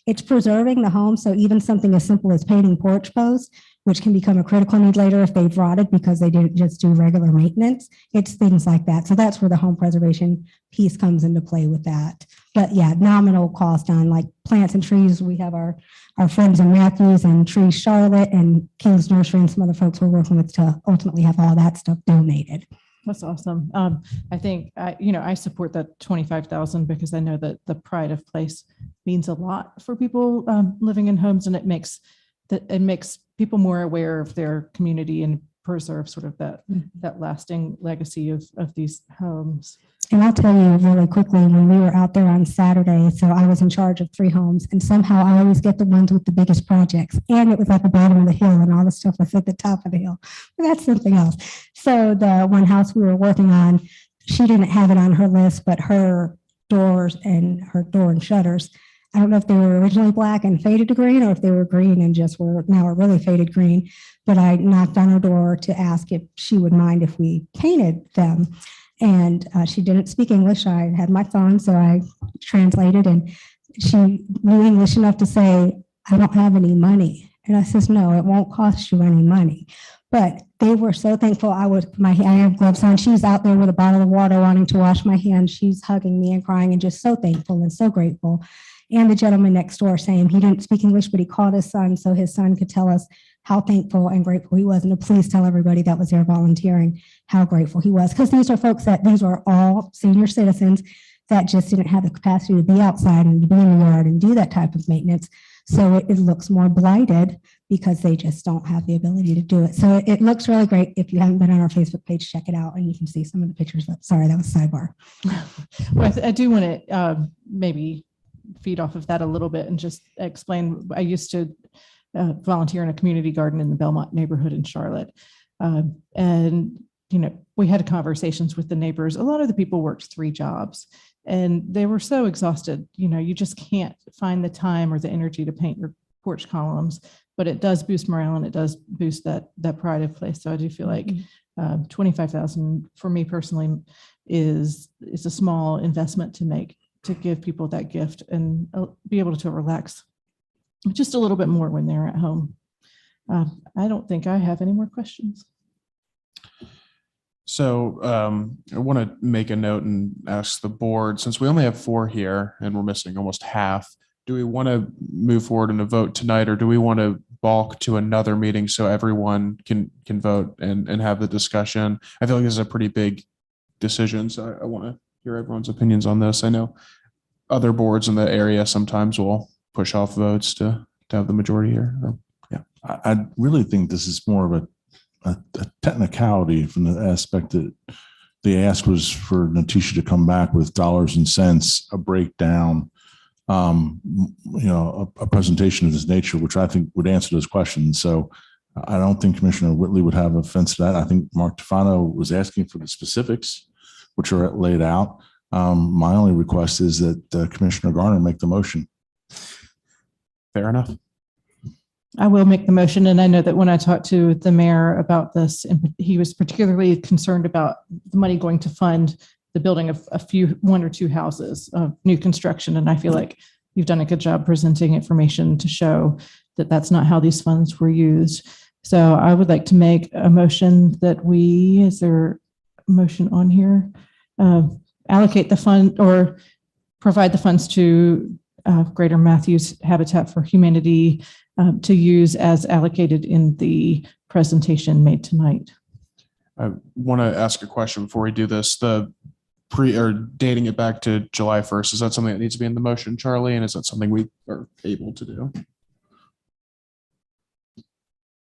it's preserving the home. So even something as simple as painting porch posts, which can become a critical need later if they've rotted because they didn't just do regular maintenance. It's things like that. So that's where the home preservation piece comes into play with that. But yeah, nominal cost on like plants and trees. We have our friends in Matthews and Trees Charlotte and King's Nursery and some other folks we're working with to ultimately have all that stuff donated. That's awesome. I think, I support that $25,000 because I know that the pride of place means a lot for people living in homes, and it makes people more aware of their community and preserve sort of that lasting legacy of these homes. And I'll tell you really quickly, when we were out there on Saturday, so I was in charge of 3 homes, and somehow I always get the ones with the biggest projects, and it was at the bottom of the hill and all the stuff was at the top of the hill. But that's something else. So the one house we were working on, she didn't have it on her list, but her doors and her door and shutters, I don't know if they were originally black and faded to green or if they were green and just were now a really faded green, but I knocked on her door to ask if she would mind if we painted them. And she didn't speak English. I had my phone, so I translated, and she knew English enough to say, I don't have any money. And I says, no, it won't cost you any money. But they were so thankful. I have gloves on. She's out there with a bottle of water wanting to wash my hands. She's hugging me and crying and just so thankful and so grateful. And the gentleman next door saying he didn't speak English, but he called his son so his son could tell us how thankful and grateful he was. And to please tell everybody that was there volunteering how grateful he was. Because these are all senior citizens that just didn't have the capacity to be outside and to be in the yard and do that type of maintenance. So it looks more blighted because they just don't have the ability to do it. So it looks really great. If you haven't been on our Facebook page, check it out and you can see some of the pictures. Sorry, that was sidebar. Well, I do want to maybe feed off of that a little bit and just explain. I used to volunteer in a community garden in the Belmont neighborhood in Charlotte. And, we had conversations with the neighbors. A lot of the people worked 3 jobs and they were so exhausted. You just can't find the time or the energy to paint your porch columns, but it does boost morale and it does boost that pride of place. So I do feel like $25,000 for me personally is a small investment to make, to give people that gift and be able to relax just a little bit more when they're at home. I don't think I have any more questions. So I want to make a note and ask the board, since we only have 4 here and we're missing almost half, do we want to move forward in a vote tonight, or do we want to bulk to another meeting so everyone can vote and have the discussion? I feel like this is a pretty big decision, so I want to hear everyone's opinions on this. I know other boards in the area sometimes will push off votes to have the majority here. Yeah, I really think this is more of a technicality from the aspect that the ask was for Natisha to come back with dollars and cents, a breakdown, a presentation of this nature, which I think would answer those questions. So I don't think Commissioner Whitley would have offense to that. I think Mark Tufano was asking for the specifics, which are laid out. My only request is that Commissioner Garner make the motion. Fair enough. I will make the motion. And I know that when I talked to the mayor about this, he was particularly concerned about the money going to fund the building of 1 or 2 houses of new construction. And I feel like you've done a good job presenting information to show that that's not how these funds were used. So I would like to make a motion that is there a motion on here? Allocate the fund or provide the funds to Greater Matthews Habitat for Humanity to use as allocated in the presentation made tonight. I want to ask a question before we do this. The dating it back to July 1st, is that something that needs to be in the motion, Charlie? And is that something we are able to do?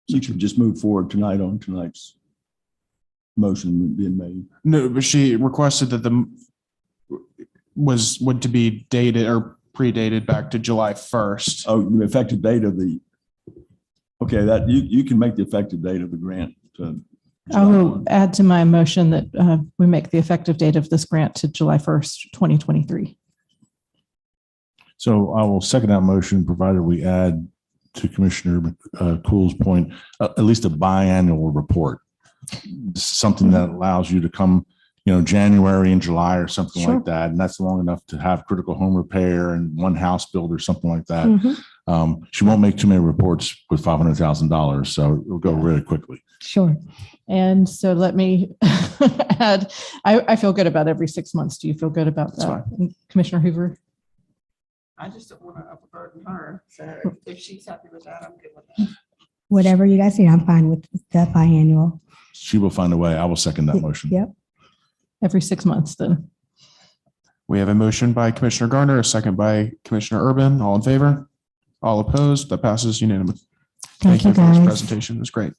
You should just move forward tonight on tonight's motion being made. No, but she requested that would to be dated or predated back to July 1st. Oh, the effective date of that you can make the effective date of the grant. I will add to my motion that we make the effective date of this grant to July 1st, 2023. So I will second that motion, provided we add to Commissioner Kuhl's point, at least a biannual report. Something that allows you to come, January and July or something like that. And that's long enough to have critical home repair and 1 house build or something like that. Mm-hmm. She won't make too many reports with $500,000. So it'll go really quickly. Sure. And so let me add, I feel good about every 6 months. Do you feel good about that? Commissioner Hoover? I just don't want to overburden her. So if she's happy with that, I'm good with that. Whatever you guys need, I'm fine with that biannual. She will find a way. I will second that motion. Yep. Every 6 months then. We have a motion by Commissioner Garner, a second by Commissioner Urban. All in favor? All opposed? That passes unanimously. Thank you for this presentation. It was great.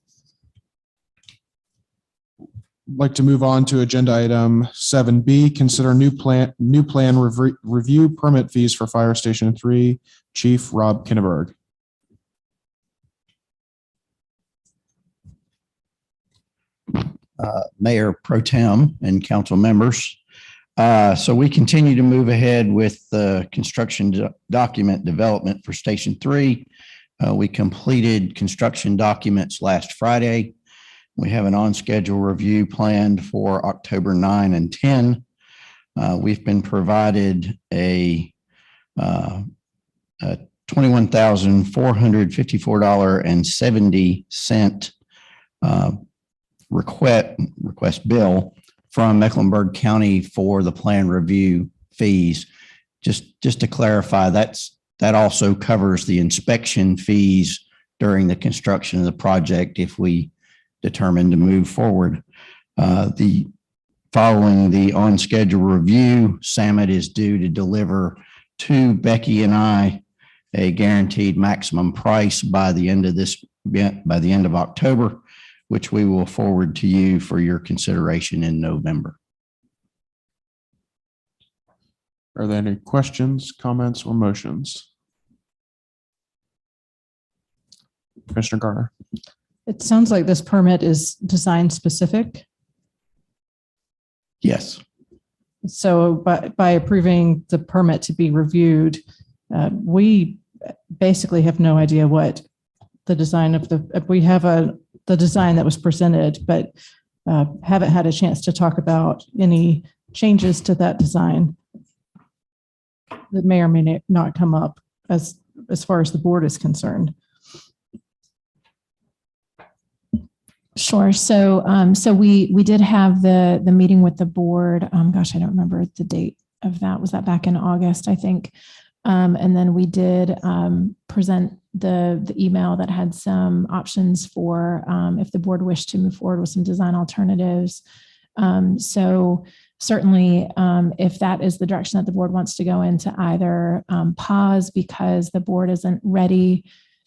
I'd like to move on to agenda item 7B, consider new plan review permit fees for Fire Station 3, Chief Rob Kinneberg. Mayor Pro Tem and council members. So we continue to move ahead with the construction document development for Station 3. We completed construction documents last Friday. We have an on-schedule review planned for October 9 and 10. We've been provided a $21,454.70 request bill from Mecklenburg County for the plan review fees. Just to clarify, that also covers the inspection fees during the construction of the project if we determine to move forward. Following the on-schedule review, Samet is due to deliver to Becky and I a guaranteed maximum price by the end of October, which we will forward to you for your consideration in November. Are there any questions, comments, or motions? Commissioner Garner. It sounds like this permit is design specific. Yes. So by approving the permit to be reviewed, we basically have no idea what the design of we have the design that was presented, but haven't had a chance to talk about any changes to that design that may or may not come up as far as the board is concerned. Sure. So we did have the meeting with the board. Gosh, I don't remember the date of that. Was that back in August, I think? And then we did present the email that had some options for if the board wished to move forward with some design alternatives. So certainly, if that is the direction that the board wants to go into, either pause because the board isn't ready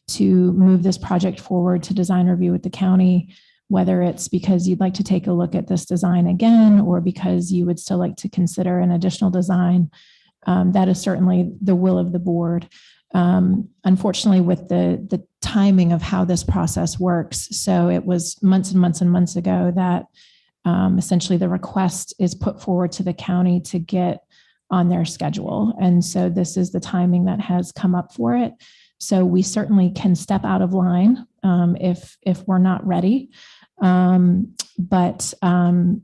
to move this project forward to design review with the county, whether it's because you'd like to take a look at this design again, or because you would still like to consider an additional design, that is certainly the will of the board. Unfortunately, with the timing of how this process works, so it was months and months and months ago that essentially the request is put forward to the county to get on their schedule. And so this is the timing that has come up for it. So we certainly can step out of line if we're not ready. But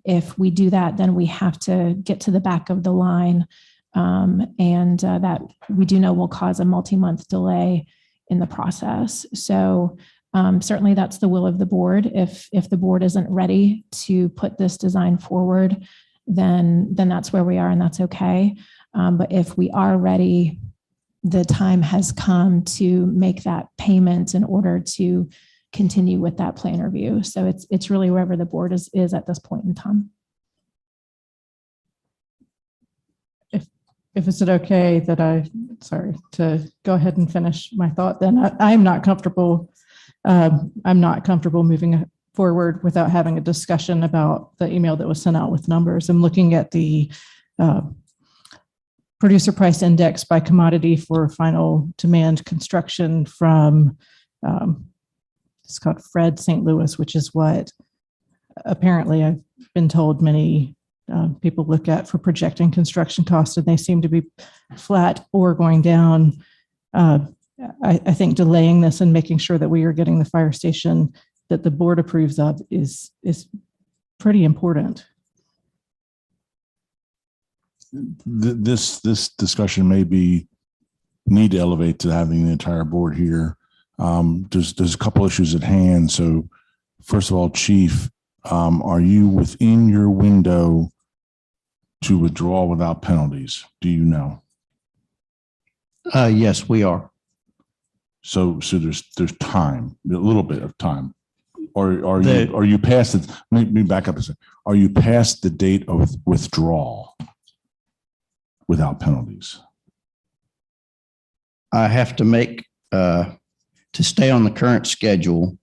if we do that, then we have to get to the back of the line. And that we do know will cause a multi-month delay in the process. So certainly that's the will of the board. If the board isn't ready to put this design forward, then that's where we are, and that's okay. But if we are ready, the time has come to make that payment in order to continue with that plan review. So it's really wherever the board is at this point in time. If is it okay that to go ahead and finish my thought, then I'm not comfortable. I'm not comfortable moving forward without having a discussion about the email that was sent out with numbers. I'm looking at the producer price index by commodity for final demand construction from it's called Fred St. Louis, which is what apparently I've been told many people look at for projecting construction costs, and they seem to be flat or going down. I think delaying this and making sure that we are getting the fire station that the board approves of is pretty important. This discussion may need to elevate to having the entire board here. There's a couple issues at hand. So first of all, Chief, are you within your window to withdraw without penalties? Do you know? Yes, we are. So there's time, a little bit of time. Or are you past it? Let me back up a second. Are you past the date of withdrawal without penalties? I have to make to stay on the current schedule.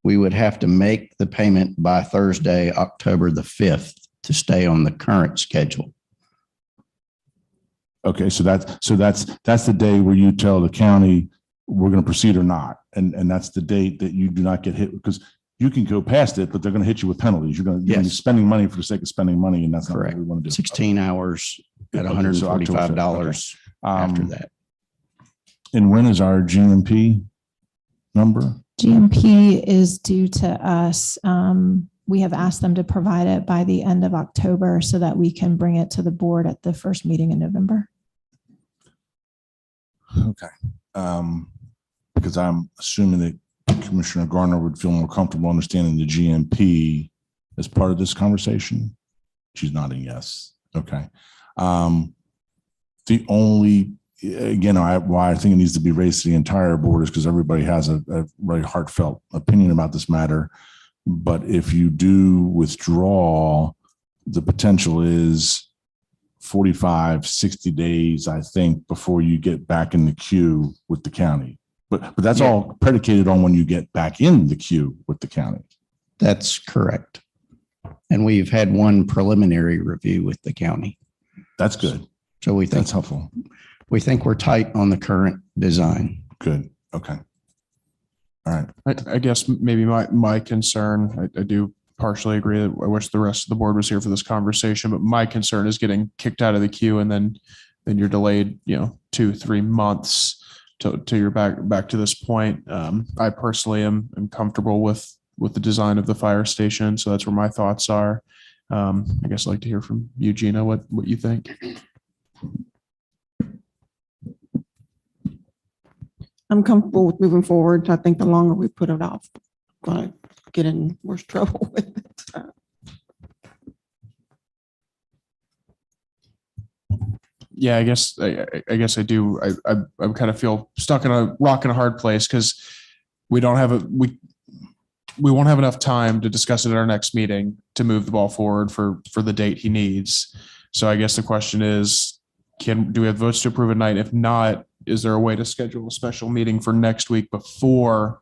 We would have to make the payment by Thursday, October the 5th, to stay on the current schedule. Okay, so that's the day where you tell the county we're going to proceed or not, and that's the date that you do not get hit, because you can go past it, but they're going to hit you with penalties. You're going to be spending money for the sake of spending money, and that's not what we want to do. 16 hours at $145 after that. And when is our GMP number? GMP is due to us. We have asked them to provide it by the end of October so that we can bring it to the board at the first meeting in November. Okay. Because I'm assuming that Commissioner Garner would feel more comfortable understanding the GMP as part of this conversation. She's nodding yes. Okay. The only, again, why I think it needs to be raised to the entire board is because everybody has a very heartfelt opinion about this matter. But if you do withdraw, the potential is 45, 60 days, I think, before you get back in the queue with the county. But that's all predicated on when you get back in the queue with the county. That's correct. And we've had one preliminary review with the county. That's good. So we think that's helpful. We think we're tight on the current design. Good. Okay. All right. I guess maybe my concern, I do partially agree that I wish the rest of the board was here for this conversation, but my concern is getting kicked out of the queue and then you're delayed, 2-3 months to you're back to this point. I personally am comfortable with the design of the fire station. So that's where my thoughts are. I guess I'd like to hear from you, Gina, what you think. I'm comfortable with moving forward. I think the longer we put it off, we're going to get in worse trouble with it. Yeah, I guess I do. I kind of feel stuck in a rock and a hard place because we don't have we won't have enough time to discuss it at our next meeting to move the ball forward for the date he needs. So I guess the question is, do we have votes to approve at night? If not, is there a way to schedule a special meeting for next week before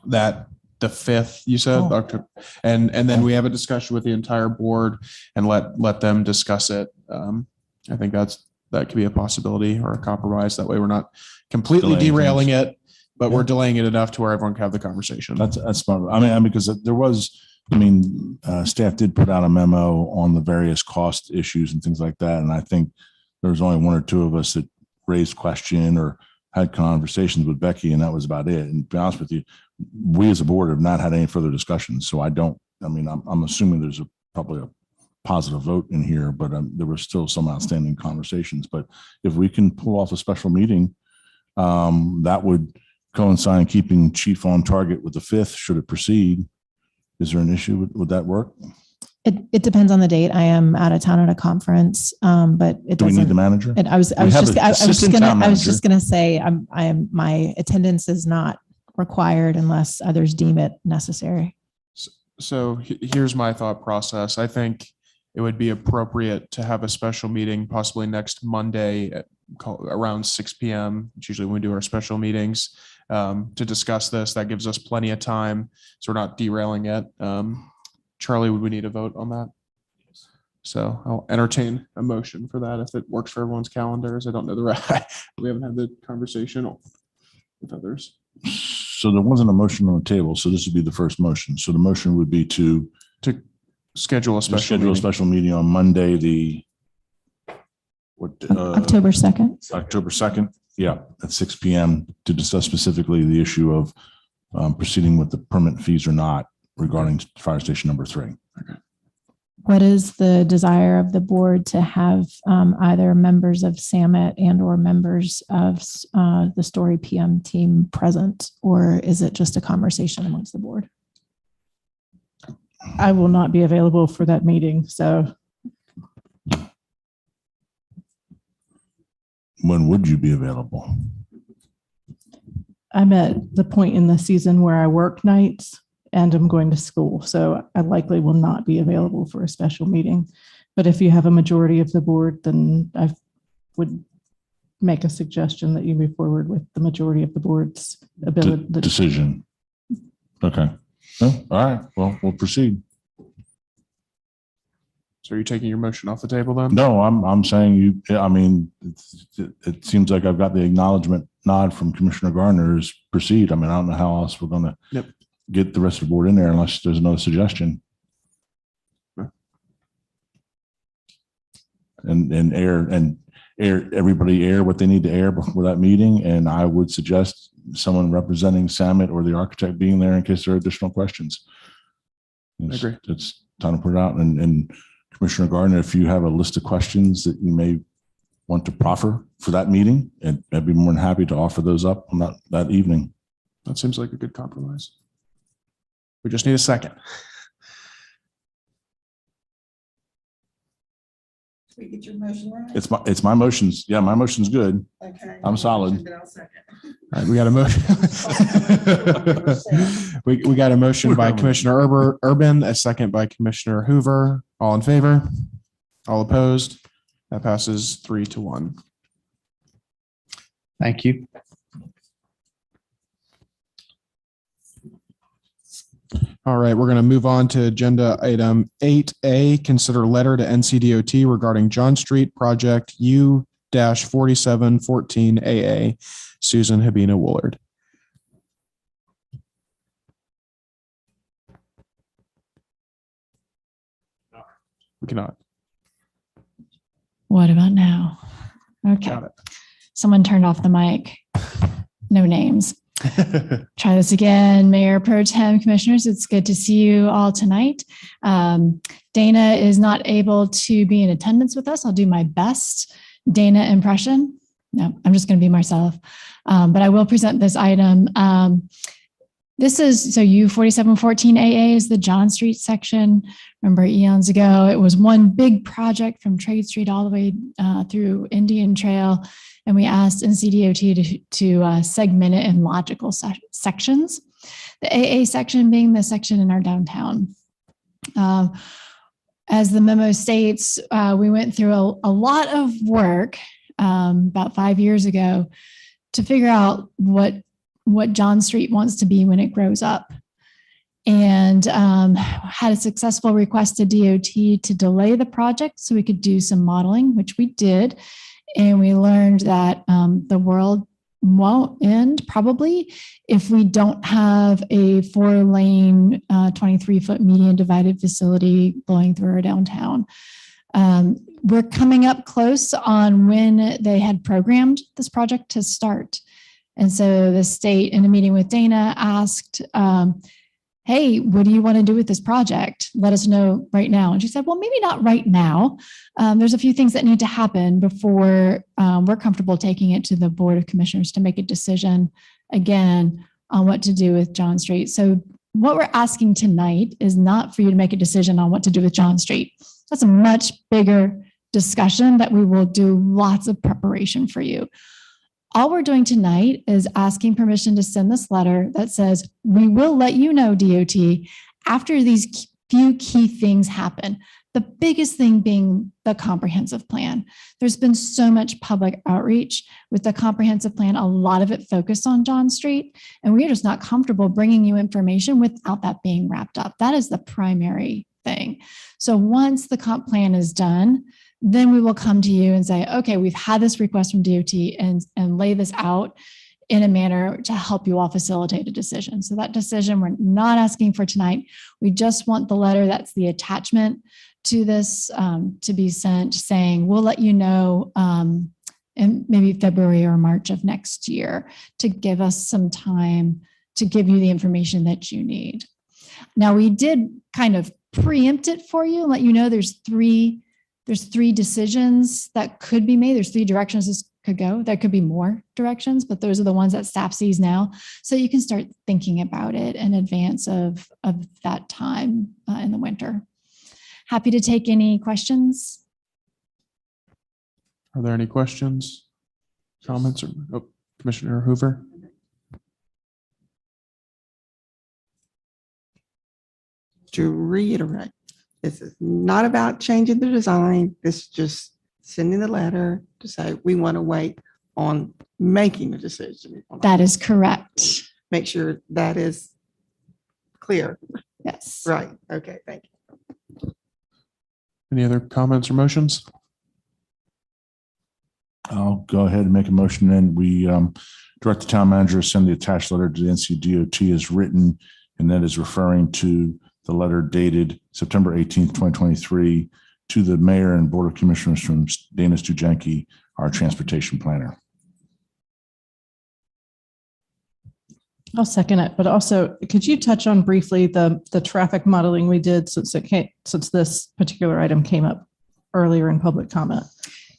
that, the 5th, you said, October, and then we have a discussion with the entire board and let them discuss it. I think that could be a possibility or a compromise. That way we're not completely derailing it, but we're delaying it enough to where everyone can have the conversation. That's smart. I mean, because there was, staff did put out a memo on the various cost issues and things like that. And I think there was only 1 or 2 of us that raised question or had conversations with Becky, and that was about it. And to be honest with you, we as a board have not had any further discussions. So I'm assuming there's probably a positive vote in here, but there were still some outstanding conversations. But if we can pull off a special meeting, that would coincide in keeping Chief on target with the 5th, should it proceed. Is there an issue? Would that work? It depends on the date. I am out of town at a conference, but it Do we doesn't. need the manager? I was just gonna say my attendance is not required unless others deem it necessary. So here's my thought process. I think it would be appropriate to have a special meeting possibly next Monday at around 6 p.m. It's usually when we do our special meetings to discuss this. That gives us plenty of time, so we're not derailing it. Charlie, would we need a vote on that? So I'll entertain a motion for that if it works for everyone's calendars. I don't know the right. We haven't had the conversation with others. So there wasn't a motion on the table. So this would be the first motion. So the motion would be to schedule a special meeting on Monday, October 2nd. October 2nd. Yeah, at 6 p.m. to discuss specifically the issue of proceeding with the permit fees or not regarding fire station number 3. Okay. What is the desire of the board to have either members of Summit and or members of the Story PM team present, or is it just a conversation amongst the board? I will not be available for that meeting. So when would you be available? I'm at the point in the season where I work nights and I'm going to school. So I likely will not be available for a special meeting. But if you have a majority of the board, then I would make a suggestion that you move forward with the majority of the board's ability. Decision. Okay. Oh, all right. Well, we'll proceed. So are you taking your motion off the table then? No, I'm saying it seems like I've got the acknowledgement nod from Commissioner Garner's proceed. I don't know how else we're going to get the rest of the board in there unless there's another suggestion. And everybody air what they need to air before that meeting. And I would suggest someone representing Summit or the architect being there in case there are additional questions. I agree. It's time to put it out. And Commissioner Gardner, if you have a list of questions that you may want to proffer for that meeting, and I'd be more than happy to offer those up on that evening. That seems like a good compromise. We just need a second. Did we get your motion right? It's my motions. Yeah, my motion's good. Okay. I'm solid. All right, we got a motion. we got a motion by Commissioner Urban, a second by Commissioner Hoover. All in favor? All opposed? That passes 3-1. Thank you. All right, we're going to move on to agenda item 8A, consider letter to NCDOT regarding John Street project U-4714AA, Susan Habina Woolard. We cannot. What about now? Okay. Got it. Someone turned off the mic. No names. Try this again. Mayor Pro Tem, Commissioners, it's good to see you all tonight. Dana is not able to be in attendance with us. I'll do my best Dana impression. No, I'm just going to be myself. But I will present this item. This is, so U-4714AA is the John Street section. Remember eons ago, it was one big project from Trade Street all the way through Indian Trail. And we asked NCDOT to segment it in logical sections. The AA section being the section in our downtown. As the memo states, we went through a lot of work about 5 years ago to figure out what John Street wants to be when it grows up. And had a successful request to DOT to delay the project so we could do some modeling, which we did. And we learned that the world won't end probably if we don't have a 4-lane, 23-foot median divided facility blowing through our downtown. We're coming up close on when they had programmed this project to start. And so the state, in a meeting with Dana, asked, hey, what do you want to do with this project? Let us know right now. And she said, well, maybe not right now. There's a few things that need to happen before we're comfortable taking it to the Board of Commissioners to make a decision again on what to do with John Street. So what we're asking tonight is not for you to make a decision on what to do with John Street. That's a much bigger discussion that we will do lots of preparation for you. All we're doing tonight is asking permission to send this letter that says, we will let you know, DOT, after these few key things happen. The biggest thing being the comprehensive plan. There's been so much public outreach with the comprehensive plan, a lot of it focused on John Street, and we're just not comfortable bringing you information without that being wrapped up. That is the primary thing. So once the comp plan is done, then we will come to you and say, okay, we've had this request from DOT and lay this out in a manner to help you all facilitate a decision. So that decision we're not asking for tonight. We just want the letter that's the attachment to this to be sent saying, we'll let you know in maybe February or March of next year to give us some time to give you the information that you need. Now, we did kind of preempt it for you and let you know there's three decisions that could be made. There's 3 directions this could go. There could be more directions, but those are the ones that staff sees now. So you can start thinking about it in advance of that time in the winter. Happy to take any questions. Are there any questions, comments, or Commissioner Hoover? To reiterate, this is not about changing the design. This is just sending the letter to say we want to wait on making the decision. That is correct. Make sure that is clear. Yes. Right. Okay. Thank you. Any other comments or motions? I'll go ahead and make a motion. Then we direct the town manager to send the attached letter to the NCDOT as written, and that is referring to the letter dated September 18th, 2023 to the mayor and board of commissioners from Dana Stujanki, our transportation planner. I'll second it, but also could you touch on briefly the traffic modeling we did since this particular item came up earlier in public comment?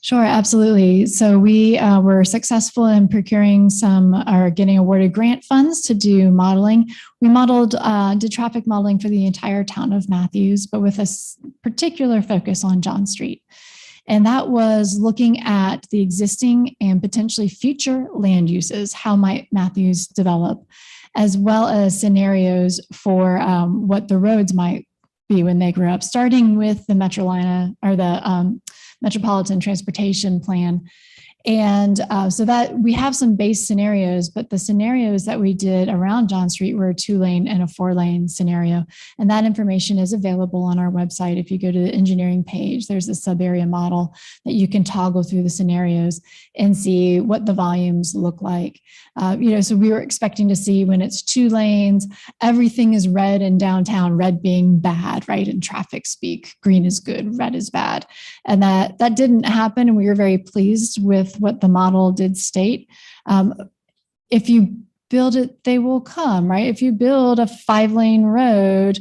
Sure, absolutely. So we were successful in procuring or getting awarded grant funds to do modeling. We did traffic modeling for the entire town of Matthews, but with a particular focus on John Street. And that was looking at the existing and potentially future land uses. How might Matthews develop, as well as scenarios for what the roads might be when they grow up, starting with the Metrolina or the Metropolitan Transportation Plan. And so that we have some base scenarios, but the scenarios that we did around John Street were a 2-lane and a 4-lane scenario. And that information is available on our website. If you go to the engineering page, there's a sub-area model that you can toggle through the scenarios and see what the volumes look like. So we were expecting to see when it's 2 lanes, everything is red in downtown, red being bad, right? In traffic speak, green is good, red is bad. And that didn't happen. And we were very pleased with what the model did state. If you build it, they will come, right? If you build a 5-lane road,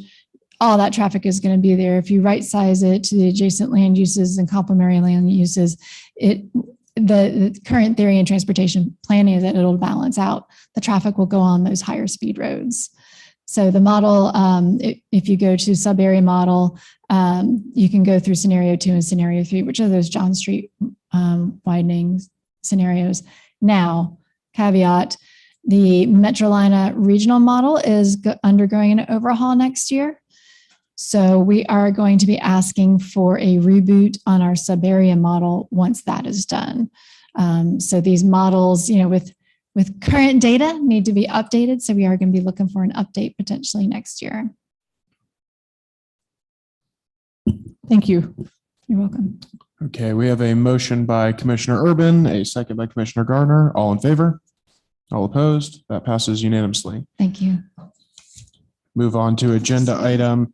all that traffic is going to be there. If you right size it to the adjacent land uses and complementary land uses, the current theory in transportation planning is that it'll balance out. The traffic will go on those higher speed roads. So the model, if you go to sub-area model, you can go through scenario 2 and scenario 3, which are those John Street widening scenarios. Now, caveat, the Metrolina regional model is undergoing an overhaul next year. So we are going to be asking for a reboot on our sub-area model once that is done. So these models, with current data need to be updated. So we are going to be looking for an update potentially next year. Thank you. You're welcome. Okay, we have a motion by Commissioner Urban, a second by Commissioner Gardner. All in favor? All opposed? That passes unanimously. Thank you. Move on to agenda item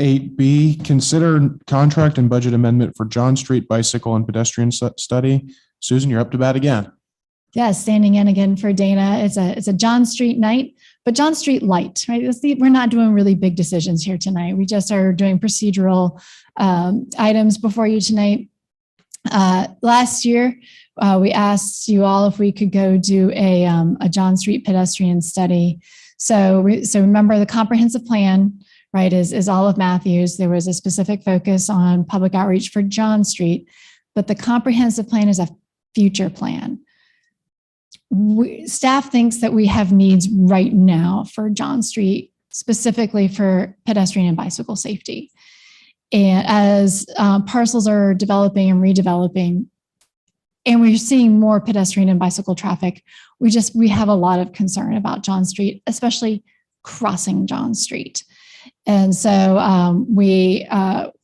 8B, consider contract and budget amendment for John Street bicycle and pedestrian study. Susan, you're up to bat again. Yes, standing in again for Dana. It's a John Street night, but John Street light, right? We're not doing really big decisions here tonight. We just are doing procedural items before you tonight. Last year, we asked you all if we could go do a John Street pedestrian study. So remember the comprehensive plan, right, is all of Matthews. There was a specific focus on public outreach for John Street, but the comprehensive plan is a future plan. Staff thinks that we have needs right now for John Street, specifically for pedestrian and bicycle safety. And as parcels are developing and redeveloping, and we're seeing more pedestrian and bicycle traffic, we have a lot of concern about John Street, especially crossing John Street. And so we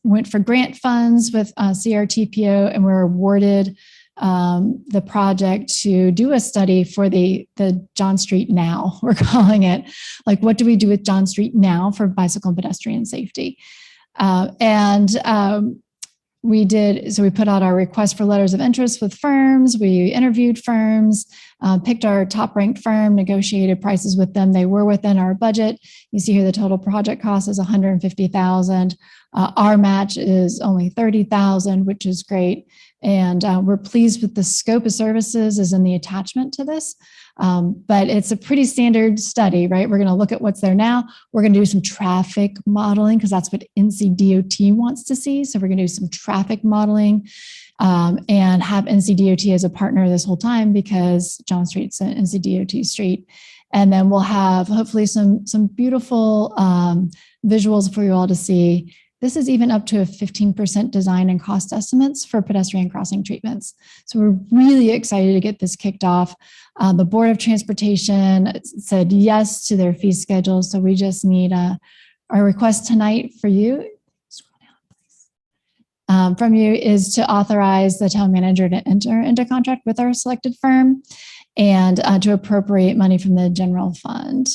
went for grant funds with CRTPO, and we're awarded the project to do a study for the John Street Now, we're calling it. Like, what do we do with John Street now for bicycle and pedestrian safety? We put out our request for letters of interest with firms. We interviewed firms, picked our top ranked firm, negotiated prices with them. They were within our budget. You see here the total project cost is $150,000. Our match is only $30,000, which is great. And we're pleased with the scope of services is in the attachment to this. But it's a pretty standard study, right? We're going to look at what's there now. We're going to do some traffic modeling because that's what NCDOT wants to see. So we're going to do some traffic modeling and have NCDOT as a partner this whole time because John Street's an NCDOT street. And then we'll have hopefully some beautiful visuals for you all to see. This is even up to a 15% design and cost estimates for pedestrian crossing treatments. So we're really excited to get this kicked off. The Board of Transportation said yes to their fee schedule. So we just need a request tonight for you. Scroll down, please. From you is to authorize the town manager to enter into contract with our selected firm and to appropriate money from the general fund.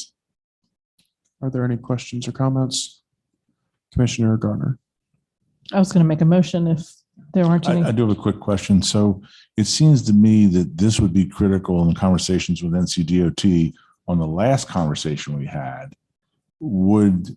Are there any questions or comments? Commissioner Garner. I was going to make a motion if there aren't any. I do have a quick question. So it seems to me that this would be critical in the conversations with NCDOT on the last conversation we had, would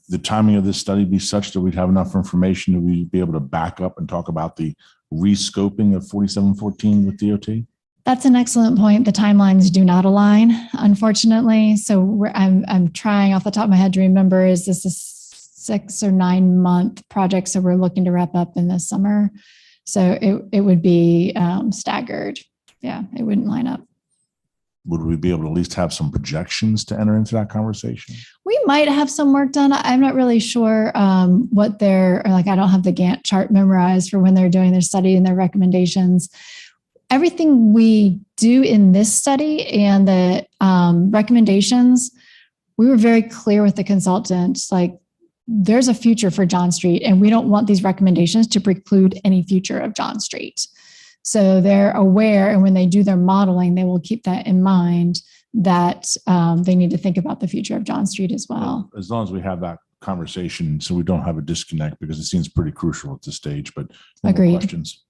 the timing of this study be such that we'd have enough information that we'd be able to back up and talk about the rescoping of 4714 with DOT? That's an excellent point. The timelines do not align, unfortunately. So I'm trying off the top of my head to remember, is this a 6 or 9 month project? So we're looking to wrap up in the summer. So it would be staggered. Yeah, it wouldn't line up. Would we be able to at least have some projections to enter into that conversation? We might have some work done. I'm not really sure what they're like. I don't have the Gantt chart memorized for when they're doing their study and their recommendations. Everything we do in this study and the recommendations, we were very clear with the consultants, like there's a future for John Street and we don't want these recommendations to preclude any future of John Street. So they're aware, and when they do their modeling, they will keep that in mind that they need to think about the future of John Street as well. As long as we have that conversation, so we don't have a disconnect, because it seems pretty crucial at this stage. But agreed. Questions?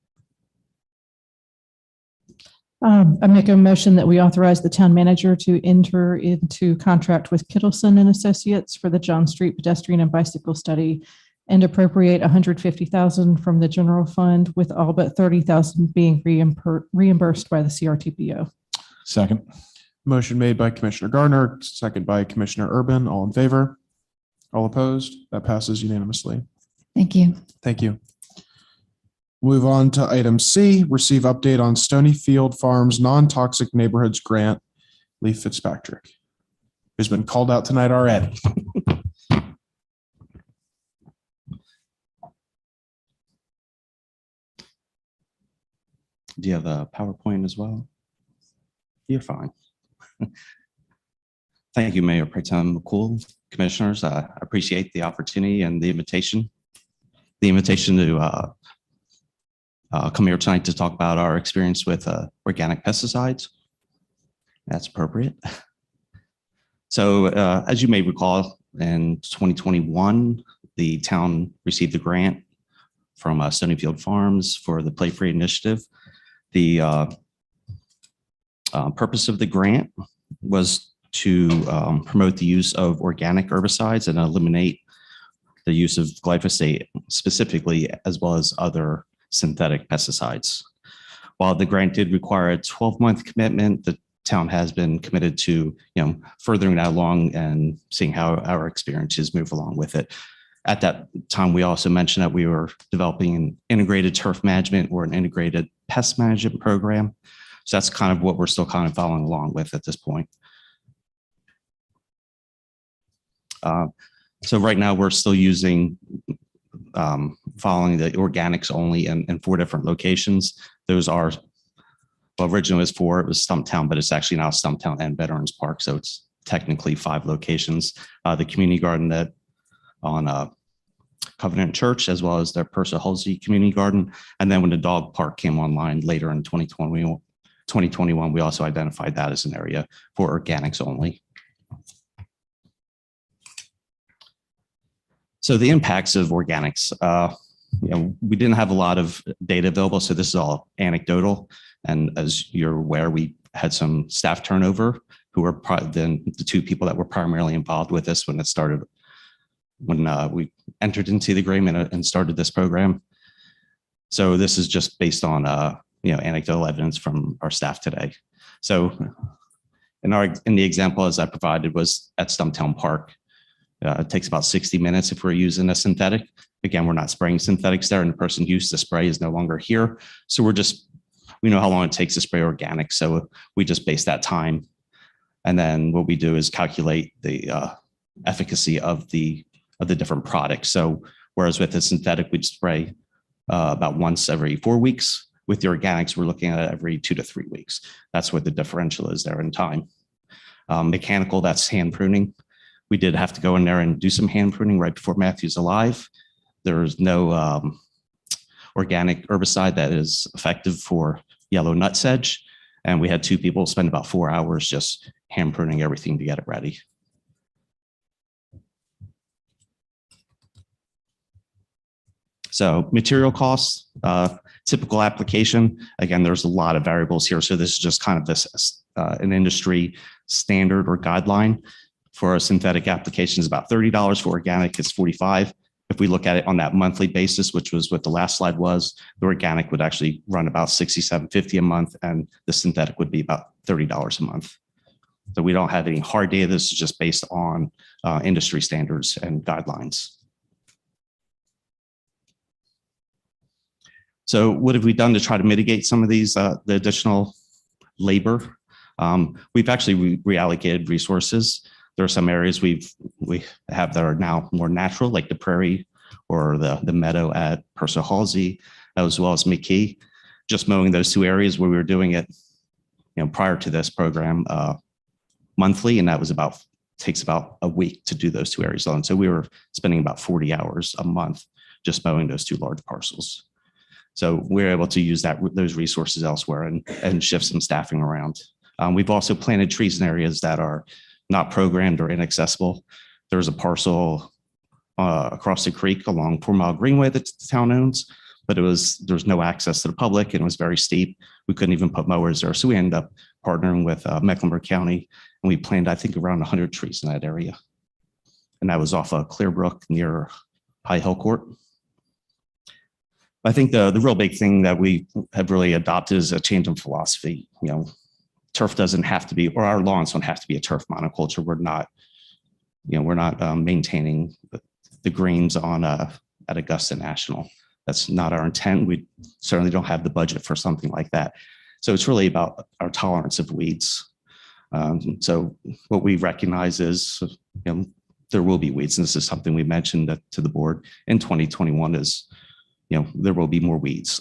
I make a motion that we authorize the town manager to enter into contract with Kittleson and Associates for the John Street pedestrian and bicycle study, and appropriate $150,000 from the general fund, with all but $30,000 being reimbursed by the CRTPO. Second. Motion made by Commissioner Gardner, second by Commissioner Urban. All in favor? All opposed? That passes unanimously. Thank you. Thank you. Move on to item C, receive update on Stony Field Farms Non-Toxic Neighborhoods Grant. Lee Fitzpatrick, who's been called out tonight already. Do you have a PowerPoint as well? You're fine. Thank you, Mayor Pro Tem McCool, Commissioners. I appreciate the opportunity and the invitation. The invitation to come here tonight to talk about our experience with organic pesticides. That's appropriate. So as you may recall, in 2021, the town received a grant from Stonyfield Farms for the Play Free initiative. The purpose of the grant was to promote the use of organic herbicides and eliminate the use of glyphosate specifically, as well as other synthetic pesticides. While the grant did require a 12-month commitment, the town has been committed to furthering that along and seeing how our experiences move along with it. At that time, we also mentioned that we were developing an integrated turf management or an integrated pest management program. So that's kind of what we're still kind of following along with at this point. So right now we're still using, following the organics only in 4 different locations. Those are, well, originally it was 4, it was Stumptown, but it's actually now Stumptown and Veterans Park. So it's technically 5 locations. The community garden that on Covenant Church, as well as their Persa Halsey Community Garden. And then when the dog park came online later in 2021, we also identified that as an area for organics only. So the impacts of organics, we didn't have a lot of data available, so this is all anecdotal. And as you're aware, we had some staff turnover who were then the 2 people that were primarily involved with this when it started, when we entered into the agreement and started this program. So this is just based on anecdotal evidence from our staff today. So in the example as I provided was at Stumptown Park. It takes about 60 minutes if we're using a synthetic. Again, we're not spraying synthetics there, and the person who used to spray is no longer here. So we know how long it takes to spray organic. So we just base that time. And then what we do is calculate the efficacy of the different products. So whereas with the synthetic, we'd spray about once every 4 weeks. With the organics, we're looking at every 2 to 3 weeks. That's what the differential is there in time. Mechanical, that's hand pruning. We did have to go in there and do some hand pruning right before Matthew's alive. There's no organic herbicide that is effective for yellow nutsedge. And we had 2 people spend about 4 hours just hand pruning everything to get it ready. So material costs, typical application. Again, there's a lot of variables here. So this is just kind of an industry standard or guideline for a synthetic application is about $30. For organic, it's $45. If we look at it on that monthly basis, which was what the last slide was, the organic would actually run about $67.50 a month, and the synthetic would be about $30 a month. So we don't have any hard data. This is just based on industry standards and guidelines. So what have we done to try to mitigate some of these, the additional labor? We've actually reallocated resources. There are some areas we have that are now more natural, like the prairie or the meadow at Purcell Halsey, as well as McKee. Just mowing those two areas where we were doing it, prior to this program, monthly, and that was takes about a week to do those two areas alone. So we were spending about 40 hours a month just mowing those two large parcels. So we're able to use those resources elsewhere and shift some staffing around. We've also planted trees in areas that are not programmed or inaccessible. There's a parcel across the creek along 4 Mile Greenway that the town owns, but there was no access to the public and it was very steep. We couldn't even put mowers there. So we ended up partnering with Mecklenburg County, and we planted, I think, around 100 trees in that area. And that was off of Clearbrook near High Hill Court. I think the real big thing that we have really adopted is a change in philosophy. Turf doesn't have to be, or our lawns don't have to be a turf monoculture. We're not maintaining the greens on at Augusta National. That's not our intent. We certainly don't have the budget for something like that. So it's really about our tolerance of weeds. So what we recognize is, there will be weeds, and this is something we mentioned to the board in 2021 is, there will be more weeds.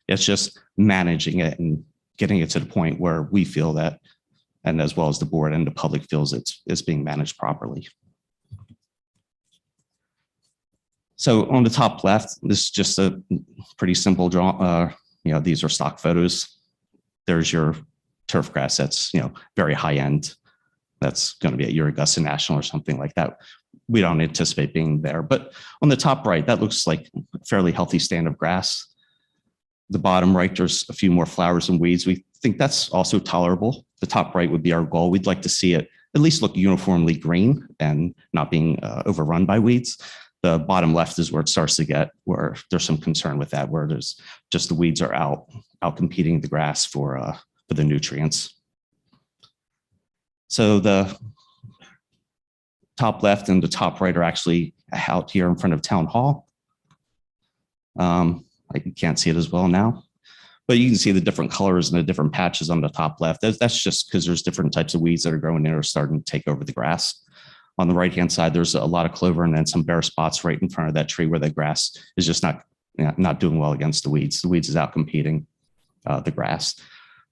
It's just managing it and getting it to the point where we feel that, and as well as the board and the public feels it's being managed properly. So on the top left, this is just a pretty simple draw. These are stock photos. There's your turf grass that's, very high end. That's going to be at your Augusta National or something like that. We don't anticipate being there, but on the top right, that looks like a fairly healthy stand of grass. The bottom right, there's a few more flowers and weeds. We think that's also tolerable. The top right would be our goal. We'd like to see it at least look uniformly green and not being overrun by weeds. The bottom left is where it starts to get where there's some concern with that, where there's just the weeds are out competing the grass for the nutrients. So the top left and the top right are actually out here in front of Town Hall. You can't see it as well now, but you can see the different colors and the different patches on the top left. That's just because there's different types of weeds that are growing there, starting to take over the grass. On the right-hand side, there's a lot of clover and then some bare spots right in front of that tree where the grass is just not doing well against the weeds. The weeds is out competing the grass.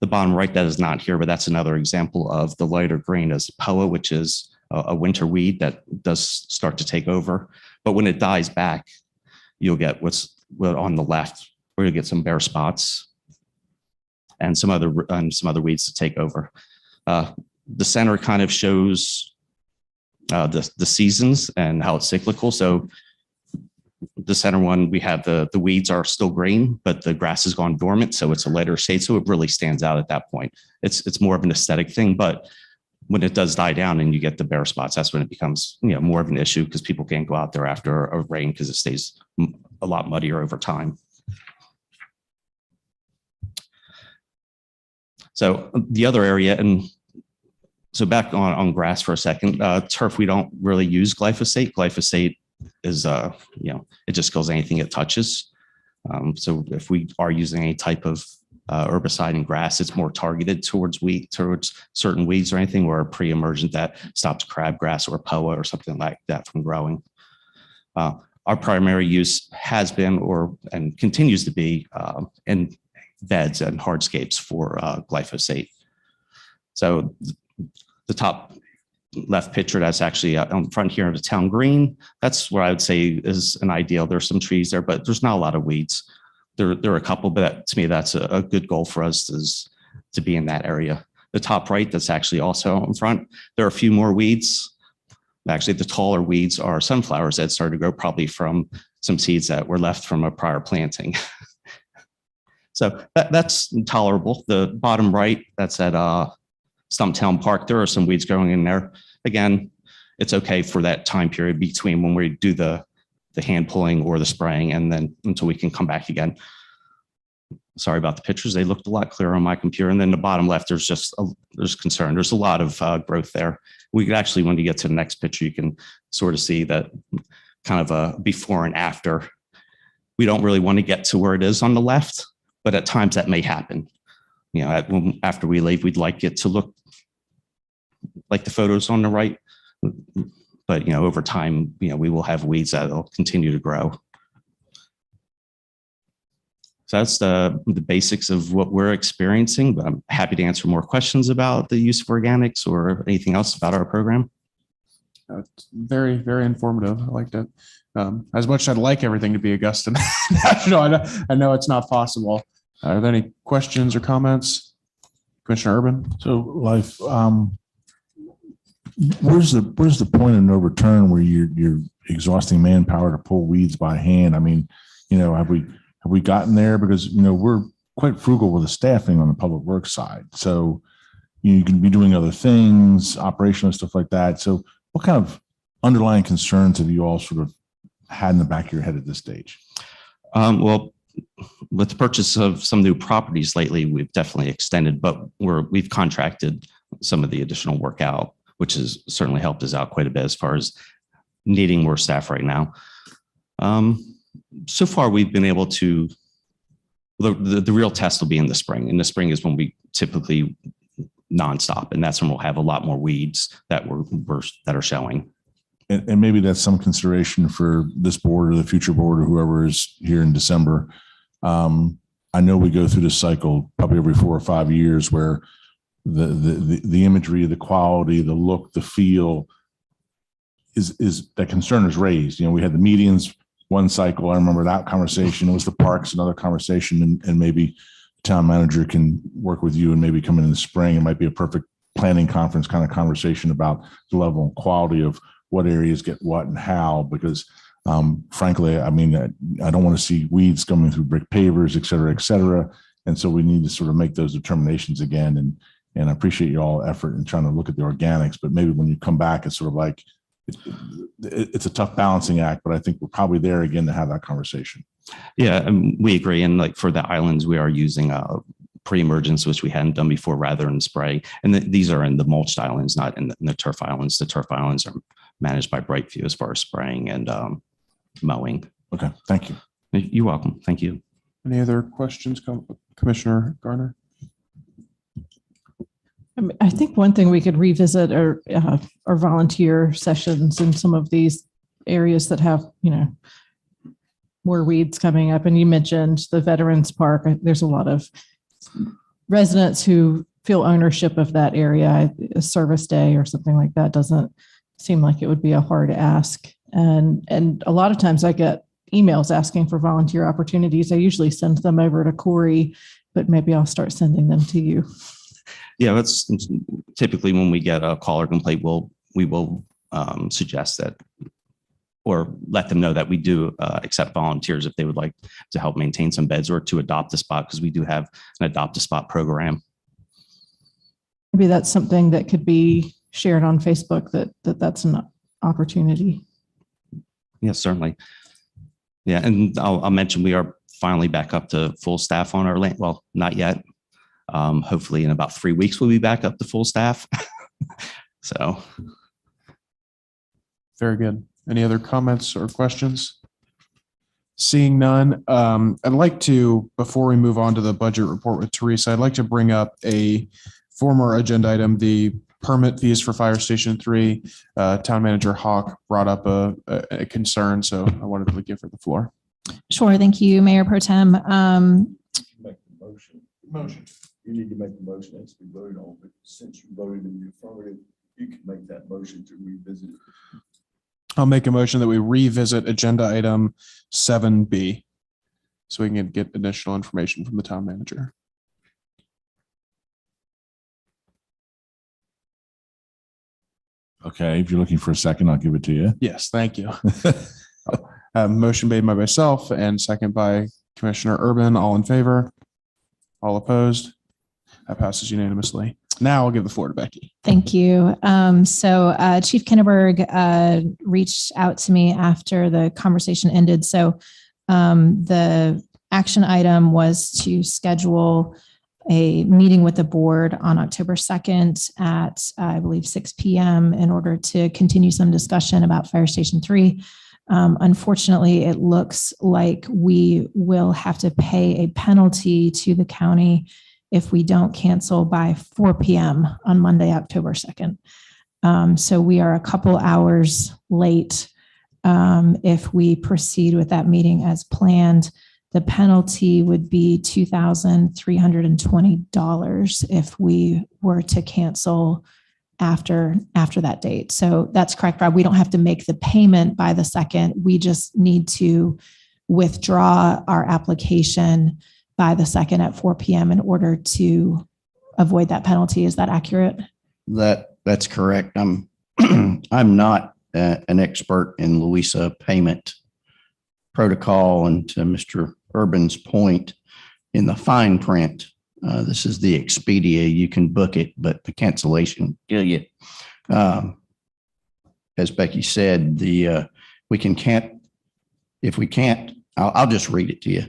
The bottom right, that is not here, but that's another example of the lighter green as POA, which is a winter weed that does start to take over. But when it dies back, you'll get what's on the left, where you'll get some bare spots and some other weeds to take over. The center kind of shows the seasons and how it's cyclical. So the center one, we have the weeds are still green, but the grass has gone dormant. So it's a lighter shade. So it really stands out at that point. It's more of an aesthetic thing, but when it does die down and you get the bare spots, that's when it becomes, more of an issue because people can't go out there after a rain because it stays a lot muddier over time. So the other area, and so back on grass for a second, turf, we don't really use glyphosate. Glyphosate is, it just kills anything it touches. So if we are using any type of herbicide in grass, it's more targeted towards certain weeds or anything, or pre-emergent that stops crabgrass or POA or something like that from growing. Our primary use has been and continues to be in beds and hardscapes for glyphosate. So the top left picture, that's actually on front here of the town green. That's where I would say is an ideal. There's some trees there, but there's not a lot of weeds. There are a couple, but to me, that's a good goal for us is to be in that area. The top right, that's actually also in front. There are a few more weeds. Actually, the taller weeds are sunflowers that started to grow probably from some seeds that were left from a prior planting. So that's tolerable. The bottom right, that's at Stumptown Park, there are some weeds growing in there. Again, it's okay for that time period between when we do the hand pulling or the spraying, and then until we can come back again. Sorry about the pictures. They looked a lot clearer on my computer. And then the bottom left, there's concern. There's a lot of growth there. We could actually, when you get to the next picture, you can sort of see that kind of a before and after. We don't really want to get to where it is on the left, but at times that may happen. You know, after we leave, we'd like it to look like the photos on the right. But, you know, over time, you know, we will have weeds that will continue to grow. So that's the basics of what we're experiencing, but I'm happy to answer more questions about the use of organics or anything else about our program. It's very, very informative. I liked it. As much as I'd like everything to be Augusta National, I know it's not possible. Are there any questions or comments? Commissioner Urban? So Life, where's the point of no return where you're exhausting manpower to pull weeds by hand? I mean, you know, have we gotten there? Because, you know, we're quite frugal with the staffing on the public works side. So you can be doing other things, operational stuff like that. So what kind of underlying concerns have you all sort of had in the back of your head at this stage? Well, with the purchase of some new properties lately, we've definitely extended, but we've contracted some of the additional work out, which has certainly helped us out quite a bit as far as needing more staff right now. So far, we've been able to, the real test will be in the spring. In the spring is when we typically nonstop, and that's when we'll have a lot more weeds that are showing. And maybe that's some consideration for this board or the future board or whoever is here in December. I know we go through this cycle probably every 4 or 5 years where the imagery, the quality, the look, the feel is that concern is raised. You know, we had the medians one cycle. I remember that conversation. It was the parks, another conversation, and maybe the town manager can work with you and maybe come in the spring. It might be a perfect planning conference kind of conversation about the level and quality of what areas get what and how, because frankly, I mean, I don't want to see weeds coming through brick pavers, et cetera, et cetera. And so we need to sort of make those determinations again. And I appreciate your all effort in trying to look at the organics, but maybe when you come back, it's sort of like, it's a tough balancing act, but I think we're probably there again to have that conversation. Yeah, we agree. And like for the islands, we are using pre-emergence, which we hadn't done before, rather than spray. And these are in the mulched islands, not in the turf islands. The turf islands are managed by Brightview as far as spraying and mowing. Okay, thank you. You're welcome. Thank you. Any other questions, Commissioner Garner? I think one thing we could revisit are volunteer sessions in some of these areas that have, you know, more weeds coming up. And you mentioned the Veterans Park. There's a lot of residents who feel ownership of that area. A service day or something like that doesn't seem like it would be a hard ask. And a lot of times I get emails asking for volunteer opportunities. I usually send them over to Corey, but maybe I'll start sending them to you. Yeah, that's typically when we get a call or complaint, we will suggest that or let them know that we do accept volunteers if they would like to help maintain some beds or to adopt a spot, because we do have an adopt a spot program. Maybe that's something that could be shared on Facebook, that's an opportunity. Yes, certainly. Yeah, and I'll mention we are finally back up to full staff on our land. Well, not yet. Hopefully in about 3 weeks, we'll be back up to full staff. So. Very good. Any other comments or questions? Seeing none, I'd like to, before we move on to the budget report with Teresa, I'd like to bring up a former agenda item, the permit fees for Fire Station 3. Town Manager Hawk brought up a concern, so I wanted to give her the floor. Sure. Thank you, Mayor Pro Tem. Make the motion. You need to make the motion that's been voted on, but since you voted in the affirmative, you can make that motion to revisit it. I'll make a motion that we revisit agenda item 7B so we can get additional information from the town manager. Okay, if you're looking for a second, I'll give it to you. Yes, thank you. Motion made by myself and second by Commissioner Urban. All in favor? All opposed? That passes unanimously. Now I'll give the floor to Becky. Thank you. Chief Kinneberg reached out to me after the conversation ended. So the action item was to schedule a meeting with the board on October 2nd at, I believe, 6 p.m. in order to continue some discussion about Fire Station 3. Unfortunately, it looks like we will have to pay a penalty to the county if we don't cancel by 4 p.m. on Monday, October 2nd. So we are a couple hours late. If we proceed with that meeting as planned, the penalty would be $2,320 if we were to cancel after that date. So that's correct, Rob. We don't have to make the payment by the 2nd. We just need to withdraw our application by the 2nd at 4 p.m. in order to avoid that penalty. Is that accurate? That's correct. I'm not an expert in Louisa payment protocol, and to Mr. Urban's point, in the fine print, this is the Expedia. You can book it, but the cancellation, as Becky said, if we can't, I'll just read it to you.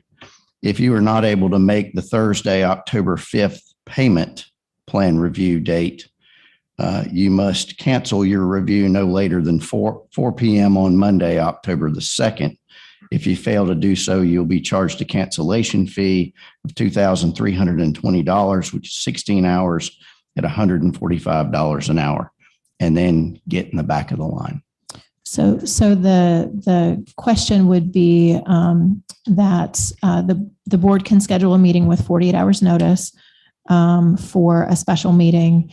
If you are not able to make the Thursday, October 5th payment plan review date, you must cancel your review no later than 4 p.m. on Monday, October the 2nd. If you fail to do so, you'll be charged a cancellation fee of $2,320, which is 16 hours at $145 an hour, and then get in the back of the line. So the question would be that the board can schedule a meeting with 48 hours notice for a special meeting.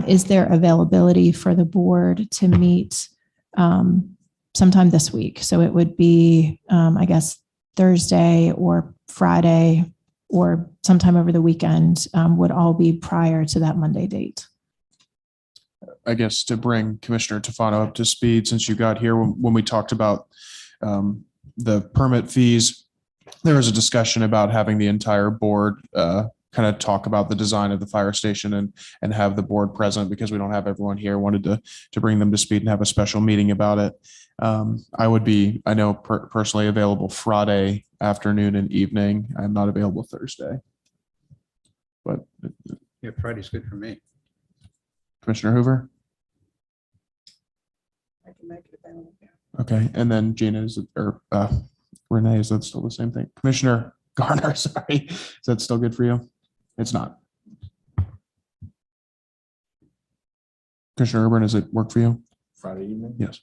Is there availability for the board to meet sometime this week? So it would be, I guess, Thursday or Friday or sometime over the weekend would all be prior to that Monday date. I guess to bring Commissioner Tufano up to speed, since you got here when we talked about the permit fees, there was a discussion about having the entire board kind of talk about the design of the fire station and have the board present, because we don't have everyone here. Wanted to bring them to speed and have a special meeting about it. I would be, I know personally available Friday afternoon and evening. I'm not available Thursday, but yeah, Friday's good for me. Commissioner Hoover. I can make it available. Okay, and then Gina, Renee, is that still the same thing? Commissioner Garner, sorry, is that still good for you? It's not. Commissioner Urban, does it work for you? Friday evening? Yes.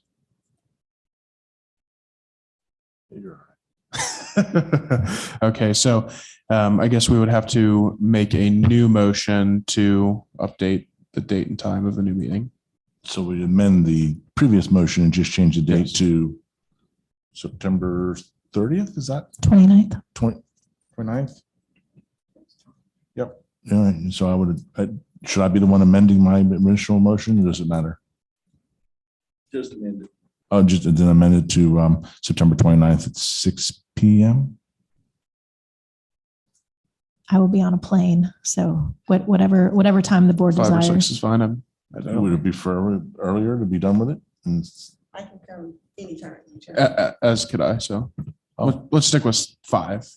You're Okay, so I guess we would have to make a new motion to update the date and time of the new meeting. So we amend the previous motion and just change the date to September 30th. Is that 29th? 29th? Yep. Yeah. So should I be the one amending my original motion, or does it matter? Just amend it. Oh, just then amend it to September 29th at 6 p.m. I will be on a plane, so whatever time the board 5 or desires. 6 is fine. Would it be for earlier to be done with it? And I can come anytime. As could I. So let's stick with 5.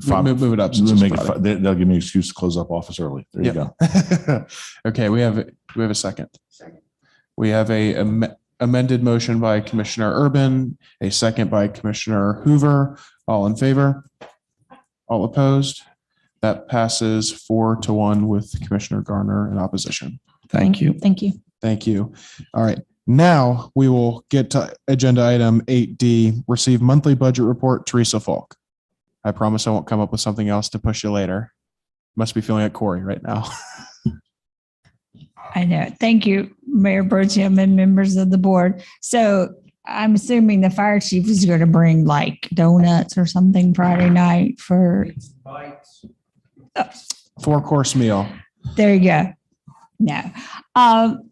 5. Move it up. They'll give me an excuse to close up office early. There you go. Okay, we have a second. We have a amended motion by Commissioner Urban, a second by Commissioner Hoover. All in favor? All opposed? That passes 4-1 with Commissioner Garner in opposition. Thank you. Thank you. Thank you. All right. Now we will get to agenda item 8D, receive monthly budget report, Teresa Falk. I promise I won't come up with something else to push you later. Must be feeling like Corey right now. I know. Thank you, Mayor Burcham and members of the board. So I'm assuming the fire chief is going to bring like donuts or something Friday night for 4-course meal. There you go. No,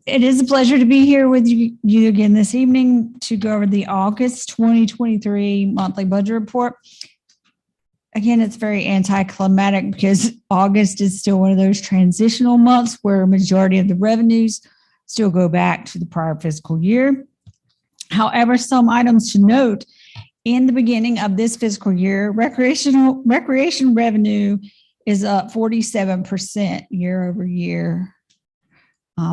it is a pleasure to be here with you again this evening to go over the August 2023 monthly budget report. again, it's very anticlimactic because August is still one of those transitional months where a majority of the revenues still go back to the prior fiscal year. However, some items to note: in the beginning of this fiscal year, recreation revenue is up 47% year over year,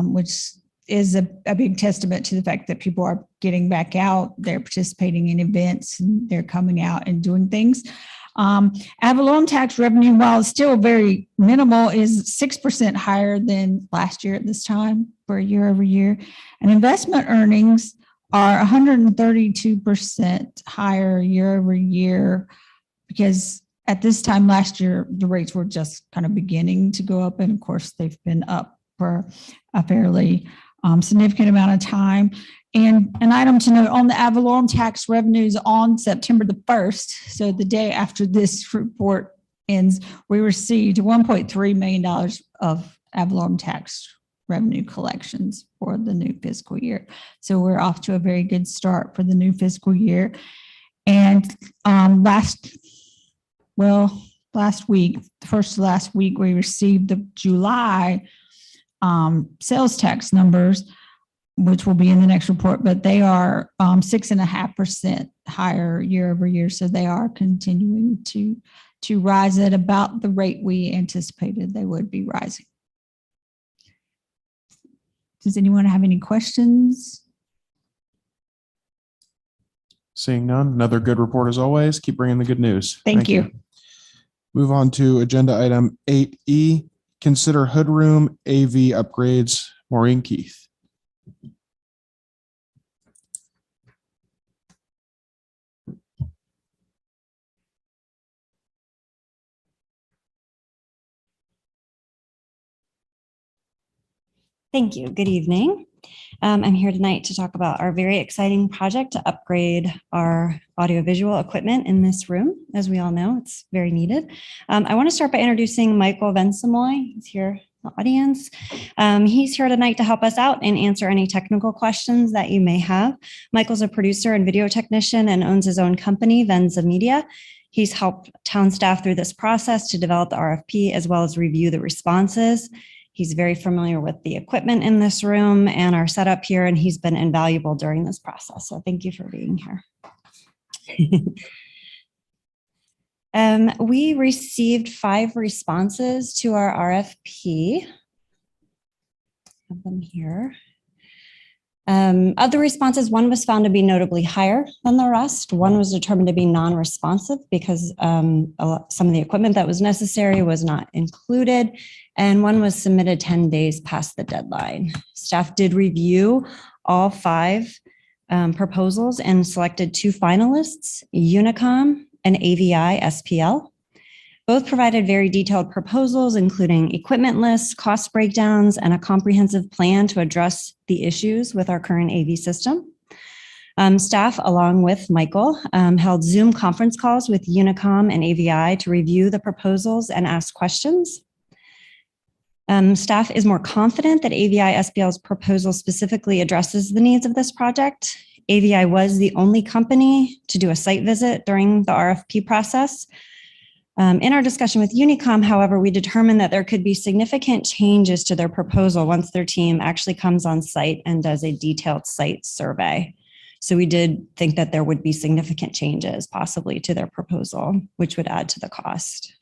which is a big testament to the fact that people are getting back out, they're participating in events, and they're coming out and doing things. Ad valorem tax revenue, while it's still very minimal, is 6% higher than last year at this time for year over year. And investment earnings are 132% higher year over year, because at this time last year, the rates were just kind of beginning to go up. And of course, they've been up for a fairly significant amount of time. And an item to note on the ad valorem tax revenues on September the 1st, so the day after this report ends, we received $1.3 million of ad valorem tax revenue collections for the new fiscal year. So we're off to a very good start for the new fiscal year. And last week, the first to last week, we received the July sales tax numbers, which will be in the next report, but they are 6.5% higher year over year. So they are continuing to rise at about the rate we anticipated they would be rising. Does anyone have any questions? Seeing none, another good report as always. Keep bringing the good news. Thank you. Move on to agenda item 8E, consider hood room AV upgrades. Maureen Keith. Thank you. Good evening. I'm here tonight to talk about our very exciting project to upgrade our audiovisual equipment in this room. As we all know, it's very needed. I want to start by introducing Michael Vensamoy. He's here in the audience. He's here tonight to help us out and answer any technical questions that you may have. Michael's a producer and video technician and owns his own company, Venza Media. He's helped town staff through this process to develop the RFP as well as review the responses. He's very familiar with the equipment in this room and our setup here, and he's been invaluable during this process. So thank you for being here. We received 5 responses to our RFP. I have them here. Of the responses, 1 was found to be notably higher than the rest. 1 was determined to be non-responsive because some of the equipment that was necessary was not included, and 1 was submitted 10 days past the deadline. Staff did review all 5 proposals and selected 2 finalists, Unicom and AVI SPL. Both provided very detailed proposals, including equipment lists, cost breakdowns, and a comprehensive plan to address the issues with our current AV system. Staff, along with Michael, held Zoom conference calls with Unicom and AVI to review the proposals and ask questions. Staff is more confident that AVI SPL's proposal specifically addresses the needs of this project. AVI was the only company to do a site visit during the RFP process. In our discussion with Unicom, however, we determined that there could be significant changes to their proposal once their team actually comes on site and does a detailed site survey. So we did think that there would be significant changes possibly to their proposal, which would add to the cost.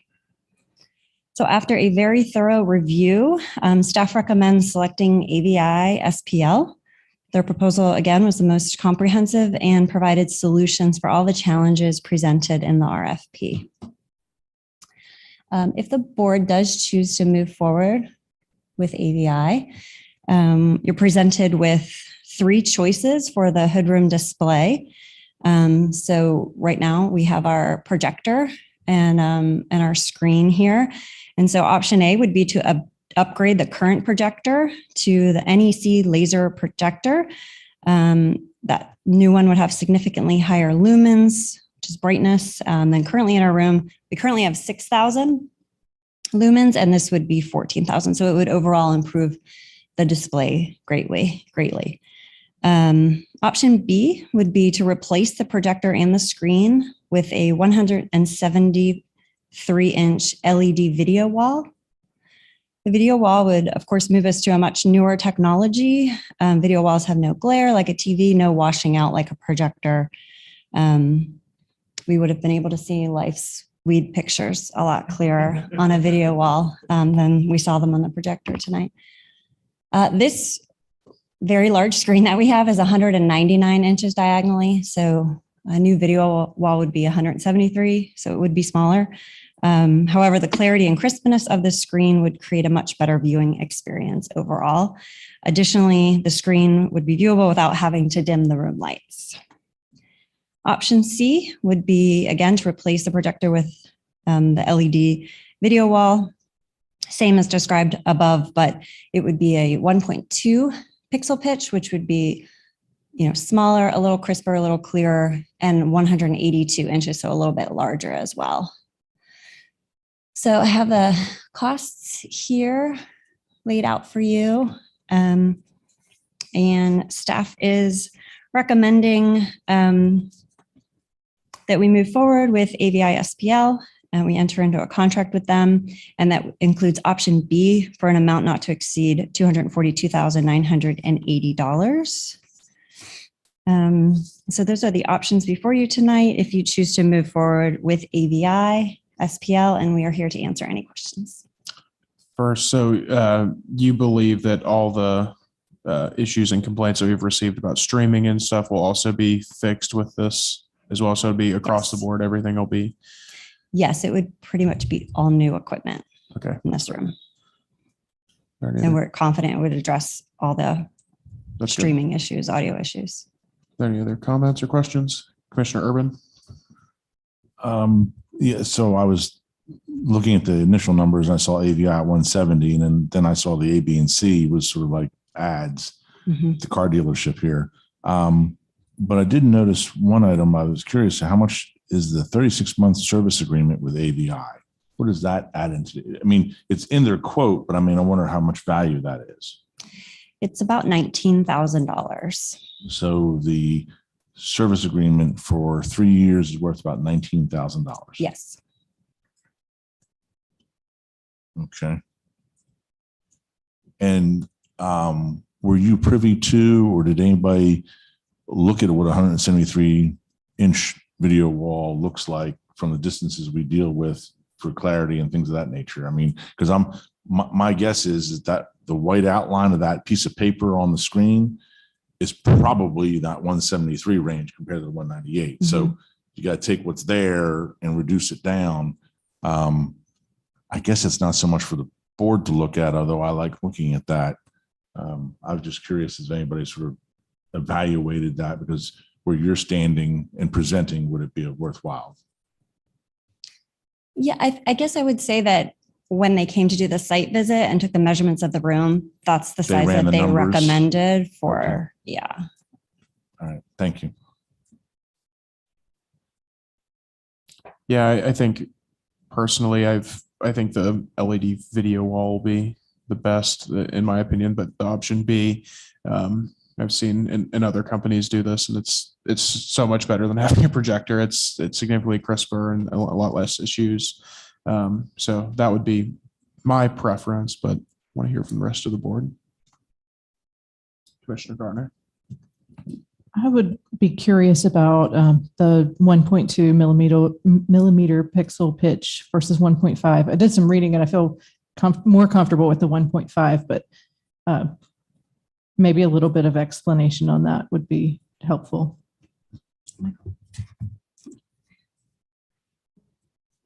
So after a very thorough review, staff recommends selecting AVI SPL. Their proposal, again, was the most comprehensive and provided solutions for all the challenges presented in the RFP. If the board does choose to move forward with AVI, you're presented with 3 choices for the hoodroom display. So right now we have our projector and our screen here. And so option A would be to upgrade the current projector to the NEC laser projector. That new one would have significantly higher lumens, which is brightness, than currently in our room. We currently have 6,000 lumens, and this would be 14,000. So it would overall improve the display greatly. Option B would be to replace the projector and the screen with a 170 3-inch LED video wall. The video wall would, of course, move us to a much newer technology. Video walls have no glare like a TV, no washing out like a projector. We would have been able to see life's weed pictures a lot clearer on a video wall than we saw them on the projector tonight. This very large screen that we have is 199 inches diagonally. So a new video wall would be 173, so it would be smaller. However, the clarity and crispness of the screen would create a much better viewing experience overall. Additionally, the screen would be viewable without having to dim the room lights. Option C would be, again, to replace the projector with the LED video wall. Same as described above, but it would be a 1.2 pixel pitch, which would be smaller, a little crisper, a little clearer, and 182 inches, so a little bit larger as well. So I have the costs here laid out for you. And staff is recommending that we move forward with AVI SPL and we enter into a contract with them. And that includes option B for an amount not to exceed $242,980. So those are the options before you tonight if you choose to move forward with AVI SPL, and we are here to answer any questions. First, so you believe that all the issues and complaints that we've received about streaming and stuff will also be fixed with this as well? So it'll be across the board, everything will be? Yes, it would pretty much be all new equipment in this room. And we're confident it would address all the streaming issues, audio issues. Any other comments or questions? Commissioner Urban? Yeah, so I was looking at the initial numbers and I saw AVI at 170, and then I saw the A, B, and C was sort of like ads, the car dealership here. But I did notice one item. I was curious, how much is the 36-month service agreement with AVI? What does that add into? I mean, it's in their quote, but I mean, I wonder how much value that is. It's about $19,000. So the service agreement for 3 years is worth about $19,000. Yes. Okay. And were you privy to, or did anybody look at what a 173-inch video wall looks like from the distances we deal with for clarity and things of that nature? I mean, because my guess is that the white outline of that piece of paper on the screen is probably that 173 range compared to the 198. So you got to take what's there and reduce it down. I guess it's not so much for the board to look at, although I like looking at that. I was just curious if anybody sort of evaluated that, because where you're standing and presenting, would it be worthwhile? Yeah, I guess I would say that when they came to do the site visit and took the measurements of the room, that's the size that they recommended for, yeah. All right, thank you. Yeah, I think personally, I think the LED video wall will be the best in my opinion, but the option B, I've seen in other companies do this, and it's so much better than having a projector. It's significantly crisper and a lot less issues. So that would be my preference, but I want to hear from the rest of the board. Commissioner Garner. I would be curious about the 1.2 millimeter pixel pitch versus 1.5. I did some reading and I feel more comfortable with the 1.5, but maybe a little bit of explanation on that would be helpful.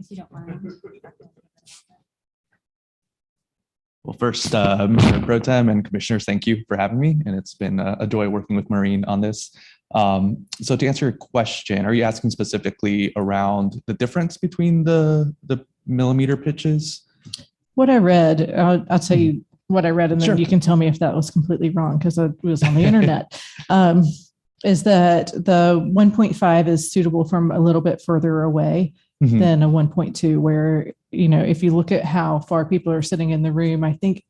If you don't mind. Well, first, Mayor Pro Tem and commissioners, thank you for having me. And it's been a joy working with Maureen on this. So to answer your question, are you asking specifically around the difference between the millimeter pitches? What I read, I'll tell you what I read, and then you can tell me if that was completely wrong because it was on the internet, is that the 1.5 is suitable from a little bit further away than a 1.2, where, you know, if you look at how far people are sitting in the room, I think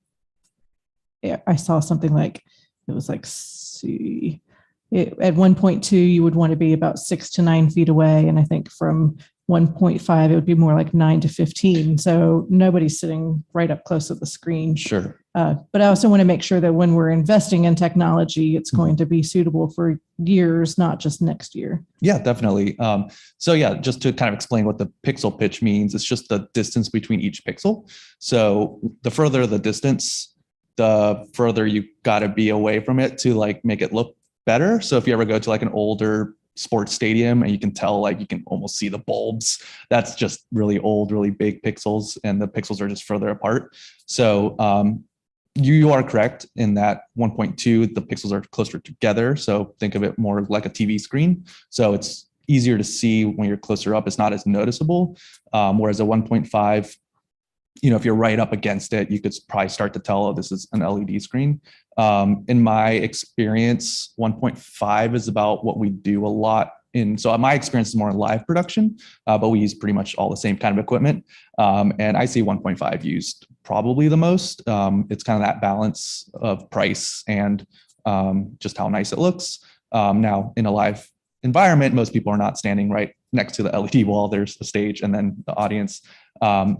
I saw something like, it was like, at 1.2, you would want to be about 6 to 9 feet away. And I think from 1.5, it would be more like 9 to 15. So nobody's sitting right up close to the screen. Sure. But I also want to make sure that when we're investing in technology, it's going to be suitable for years, not just next year. Yeah, definitely. So yeah, just to kind of explain what the pixel pitch means, it's just the distance between each pixel. So the further the distance, the further you got to be away from it to like make it look better. So if you ever go to like an older sports stadium and you can tell, like you can almost see the bulbs, that's just really old, really big pixels, and the pixels are just further apart. So you are correct in that 1.2, the pixels are closer together. So think of it more like a TV screen. So it's easier to see when you're closer up. It's not as noticeable. Whereas a 1.5, if you're right up against it, you could probably start to tell, oh, this is an LED screen. In my experience, 1.5 is about what we do a lot in. So my experience is more in live production, but we use pretty much all the same kind of equipment. And I see 1.5 used probably the most. It's kind of that balance of price and just how nice it looks. Now in a live environment, most people are not standing right next to the LED wall. There's a stage and then the audience.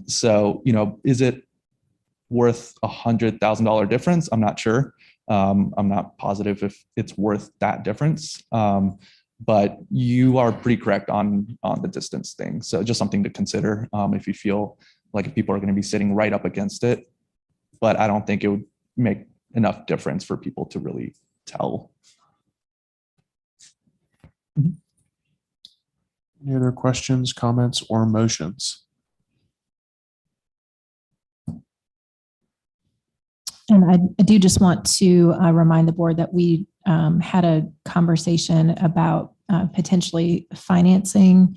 So, is it worth $100,000 difference? I'm not sure. I'm not positive if it's worth that difference. But you are pretty correct on the distance thing. So just something to consider if you feel like if people are going to be sitting right up against it. But I don't think it would make enough difference for people to really tell. Any other questions, comments, or motions? And I do just want to remind the board that we had a conversation about potentially financing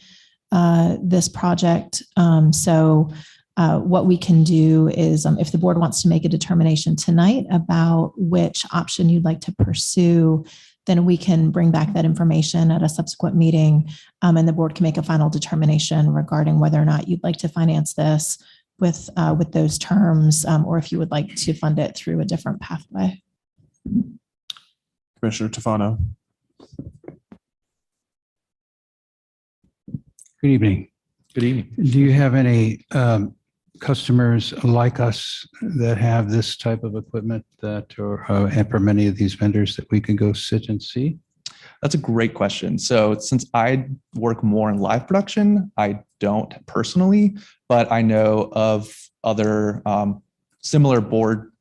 this project. So what we can do is if the board wants to make a determination tonight about which option you'd like to pursue, then we can bring back that information at a subsequent meeting, and the board can make a final determination regarding whether or not you'd like to finance this with those terms, or if you would like to fund it through a different pathway. Commissioner Tofano. Good evening. Good evening. Do you have any customers like us that have this type of equipment that, or and for many of these vendors that we can go sit and see? That's a great question. So since I work more in live production, I don't personally, but I know of other similar board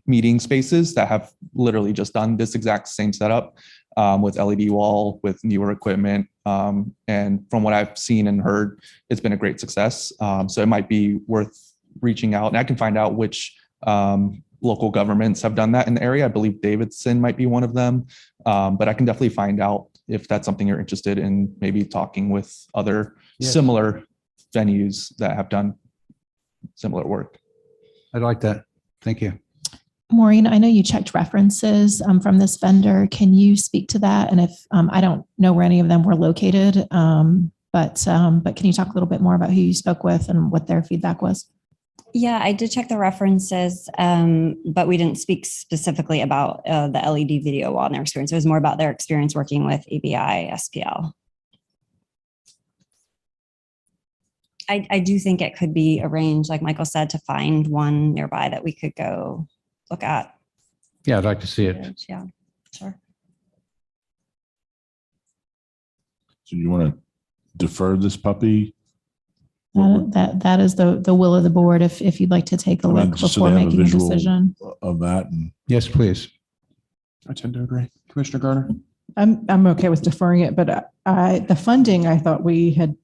meeting spaces that have literally just done this exact same setup with LED wall, with newer equipment. And from what I've seen and heard, it's been a great success. So it might be worth reaching out, and I can find out which local governments have done that in the area. I believe Davidson might be one of them, but I can definitely find out if that's something you're interested in, maybe talking with other similar venues that have done similar work. I'd like that. Thank you. Maureen, I know you checked references from this vendor. Can you speak to that? And if I don't know where any of them were located, but can you talk a little bit more about who you spoke with and what their feedback was? Yeah, I did check the references, but we didn't speak specifically about the LED video wall and their experience. It was more about their experience working with ABI SPL. I do think it could be arranged, like Michael said, to find one nearby that we could go look at. Yeah, I'd like to see it. Yeah, sure. So you want to defer this puppy? That is the will of the board. If you'd like to take a look just so before they have making a visual decision. of that. And yes, please. I tend to agree. Commissioner Garner. I'm okay with deferring it, but the funding, I thought we had,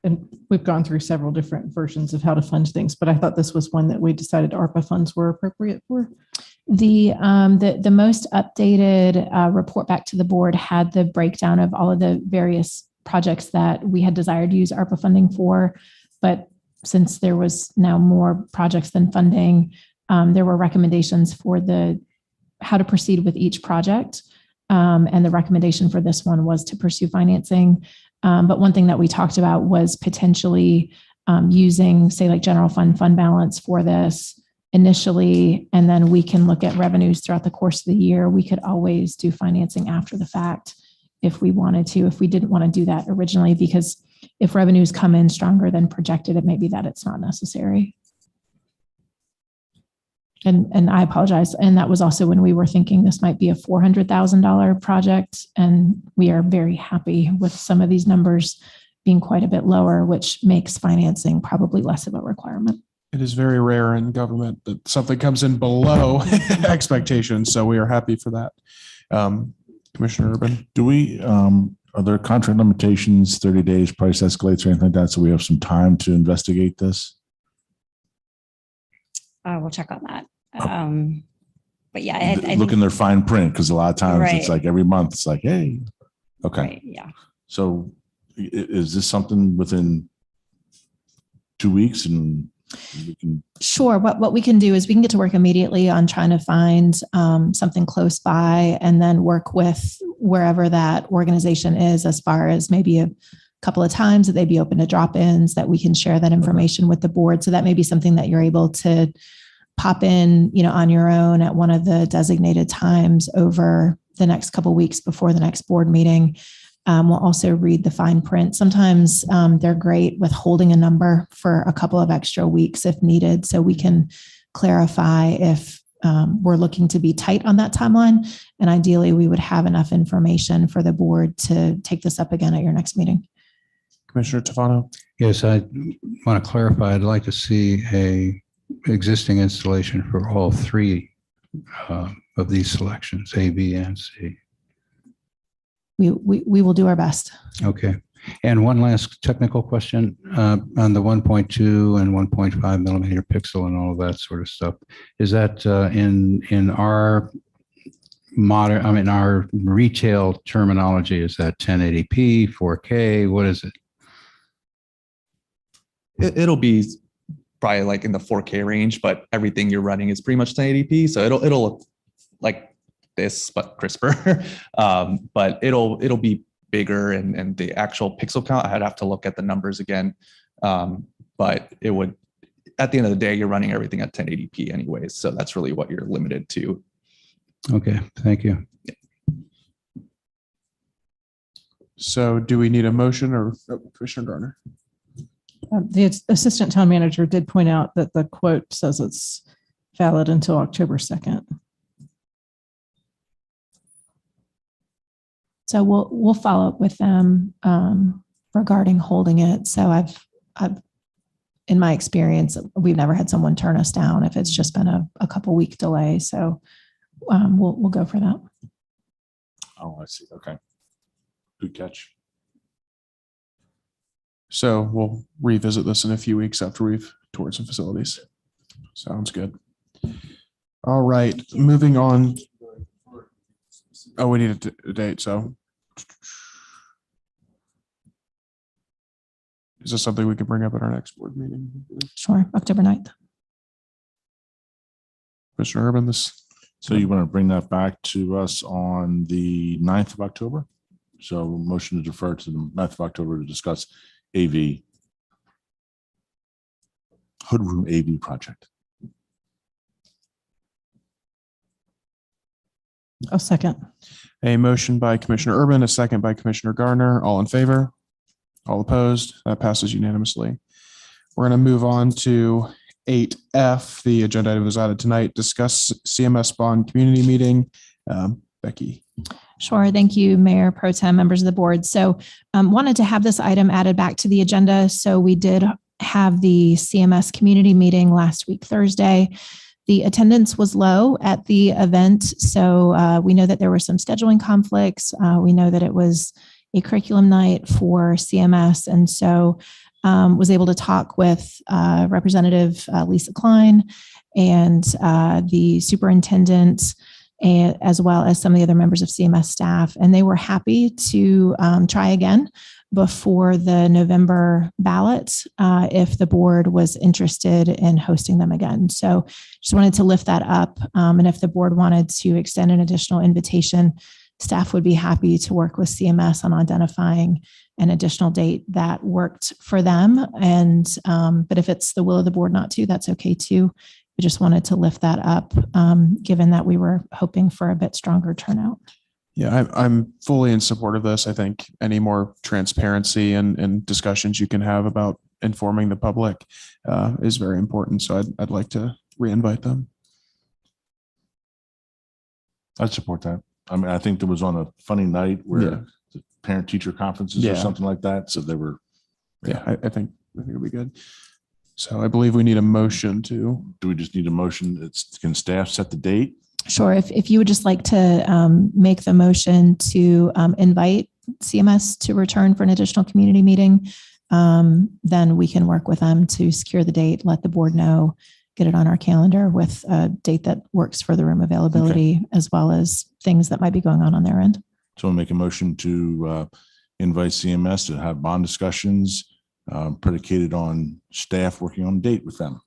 and we've gone through several different versions of how to fund things, but I thought this was one that we decided ARPA funds were appropriate for. The most updated report back to the board had the breakdown of all of the various projects that we had desired to use ARPA funding for, but since there was now more projects than funding, there were recommendations for how to proceed with each project. And the recommendation for this one was to pursue financing. But one thing that we talked about was potentially using, say, like general fund balance for this initially, and then we can look at revenues throughout the course of the year. We could always do financing after the fact if we wanted to, if we didn't want to do that originally, because if revenues come in stronger than projected, it may be that it's not necessary. And I apologize. And that was also when we were thinking this might be a $400,000 project. And we are very happy with some of these numbers being quite a bit lower, which makes financing probably less of a requirement. It is very rare in government that something comes in below expectations. So we are happy for that. Commissioner Urban. Do we, are there contract limitations, 30 days, price escalates or anything like that? So we have some time to investigate this? We'll check on that. But yeah, I Look think, in their fine print, because a lot of times Right. it's like every month, it's like, hey, okay. right, yeah. So is this something within 2 weeks and we can? Sure. What we can do is we can get to work immediately on trying to find something close by and then work with wherever that organization is as far as maybe a couple of times that they'd be open to drop-ins, that we can share that information with the board. So that may be something that you're able to pop in, on your own at one of the designated times over the next couple of weeks before the next board meeting. We'll also read the fine print. Sometimes they're great with holding a number for a couple of extra weeks if needed. So we can clarify if we're looking to be tight on that timeline. And ideally, we would have enough information for the board to take this up again at your next meeting. Commissioner Tofano. Yes, I want to clarify. I'd like to see a existing installation for all three of these selections, A, B, and C. We will do our best. Okay. And one last technical question on the 1.2 and 1.5 millimeter pixel and all of that sort of stuff. Is that in our modern, our retail terminology, is that 1080p, 4K? What is it? It'll be probably like in the 4K range, but everything you're running is pretty much 1080p. So it'll look like this, but crisper. But it'll be bigger, and the actual pixel count, I'd have to look at the numbers again. But it would, at the end of the day, you're running everything at 1080p anyways. So that's really what you're limited to. Okay, thank you. So do we need a motion or Commissioner Garner? The assistant town manager did point out that the quote says it's valid until October 2nd. So we'll follow up with them regarding holding it. So I've in my experience, we've never had someone turn us down if it's just been a couple week delay. So we'll go for that. Oh, I see. Okay. Good catch. So we'll revisit this in a few weeks after we've toured some facilities. Sounds good. All right, moving on. Oh, we need a date. So is this something we could bring up at our next board meeting? Sure, October 9th. Commissioner Urban, this. So you want to bring that back to us on the 9th of October? So motion to defer to the 9th of October to discuss AV, hood room AV project. A second. A motion by Commissioner Urban, a second by Commissioner Garner. All in favor? All opposed? That passes unanimously. We're going to move on to 8F. The agenda item was added tonight. Discuss CMS bond community meeting. Becky. Sure. Thank you, Mayor Pro Tem, members of the board. So wanted to have this item added back to the agenda. So we did have the CMS community meeting last week, Thursday. The attendance was low at the event. So we know that there were some scheduling conflicts. We know that it was a curriculum night for CMS. And so was able to talk with Representative Lisa Klein and the superintendent, and as well as some of the other members of CMS staff. And they were happy to try again before the November ballot if the board was interested in hosting them again. So just wanted to lift that up. And if the board wanted to extend an additional invitation, staff would be happy to work with CMS on identifying an additional date that worked for them. And but if it's the will of the board not to, that's okay too. We just wanted to lift that up, given that we were hoping for a bit stronger turnout. Yeah, I'm fully in support of this. I think any more transparency and discussions you can have about informing the public is very important. So I'd like to re-invite them. I'd support that. I mean, I think there was on a funny night where Yeah. the parent teacher conferences Yeah. or something like that. So they were. Yeah, I think it'll be good. So I believe we need a motion to. Do we just need a motion? Can staff set the date? Sure. If you would just like to make the motion to invite CMS to return for an additional community meeting, then we can work with them to secure the date, let the board know, get it on our calendar with a date that works for the room availability, as well as things that might be going on their end. So I'll make a motion to invite CMS to have bond discussions predicated on staff working on a date with them.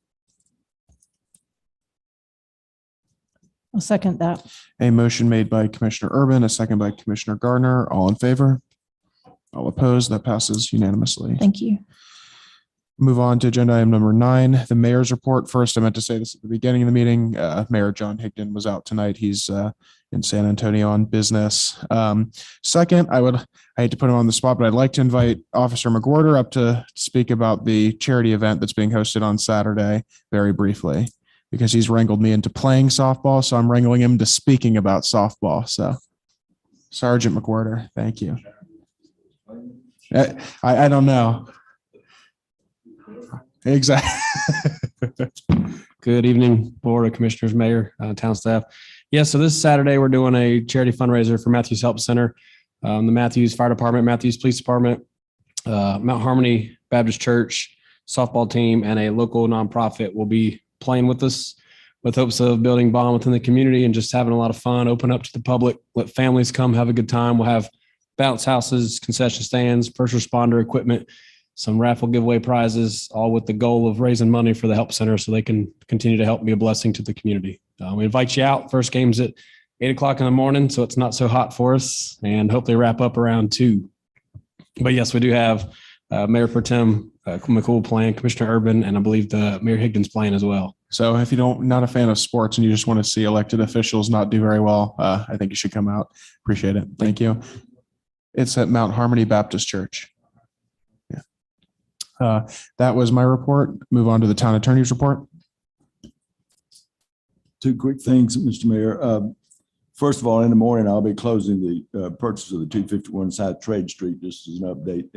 I'll second that. A motion made by Commissioner Urban, a second by Commissioner Gardner. All in favor? All opposed? That passes unanimously. Thank you. Move on to agenda item number 9, the mayor's report. First, I meant to say this at the beginning of the meeting. Mayor John Higdon was out tonight. He's in San Antonio on business. Second, I hate to put him on the spot, but I'd like to invite Officer McWhorter up to speak about the charity event that's being hosted on Saturday very briefly, because he's wrangled me into playing softball. So I'm wrangling him to speaking about softball. So Sergeant McWhorter, thank you. I don't know. Exactly. Good evening, Board of Commissioners, Mayor, town staff. Yeah, so this Saturday, we're doing a charity fundraiser for Matthews Help Center, the Matthews Fire Department, Matthews Police Department, Mount Harmony Baptist Church, softball team, and a local nonprofit will be playing with us with hopes of building bond within the community and just having a lot of fun, open up to the public, let families come have a good time. We'll have bounce houses, concession stands, first responder equipment, some raffle giveaway prizes, all with the goal of raising money for the help center so they can continue to help be a blessing to the community. We invite you out. First game's at 8:00 in the morning, so it's not so hot for us, and hope they wrap up around 2. But yes, we do have Mayor Pro Tem McCool playing, Commissioner Urban, and I believe the Mayor Higdon's playing as well. So if you not a fan of sports and you just want to see elected officials not do very well, I think you should come out. Appreciate it. Thank you. It's at Mount Harmony Baptist Church. That was my report. Move on to the town attorney's report. 2 quick things, Mr. Mayor. First of all, in the morning, I'll be closing the purchase of the 251 South Trade Street, just as an update.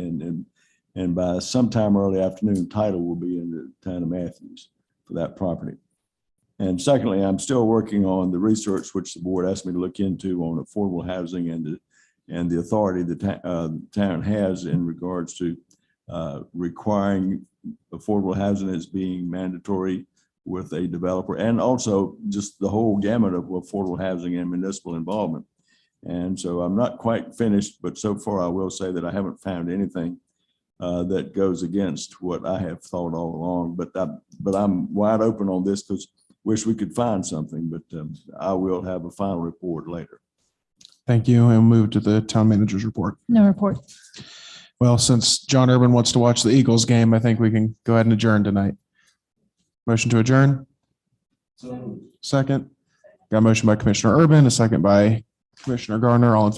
And by sometime early afternoon, title will be in the town of Matthews for that property. And secondly, I'm still working on the research which the board asked me to look into on affordable housing and the authority the town has in regards to requiring affordable housing as being mandatory with a developer, and also just the whole gamut of affordable housing and municipal involvement. And so I'm not quite finished, but so far I will say that I haven't found anything that goes against what I have thought all along. But I'm wide open on this because wish we could find something, but I will have a final report later. Thank you. And move to the town manager's report. No report. Well, since John Urban wants to watch the Eagles game, I think we can go ahead and adjourn tonight. Motion to adjourn. Second. Got a motion by Commissioner Urban, a second by Commissioner Gardner. All in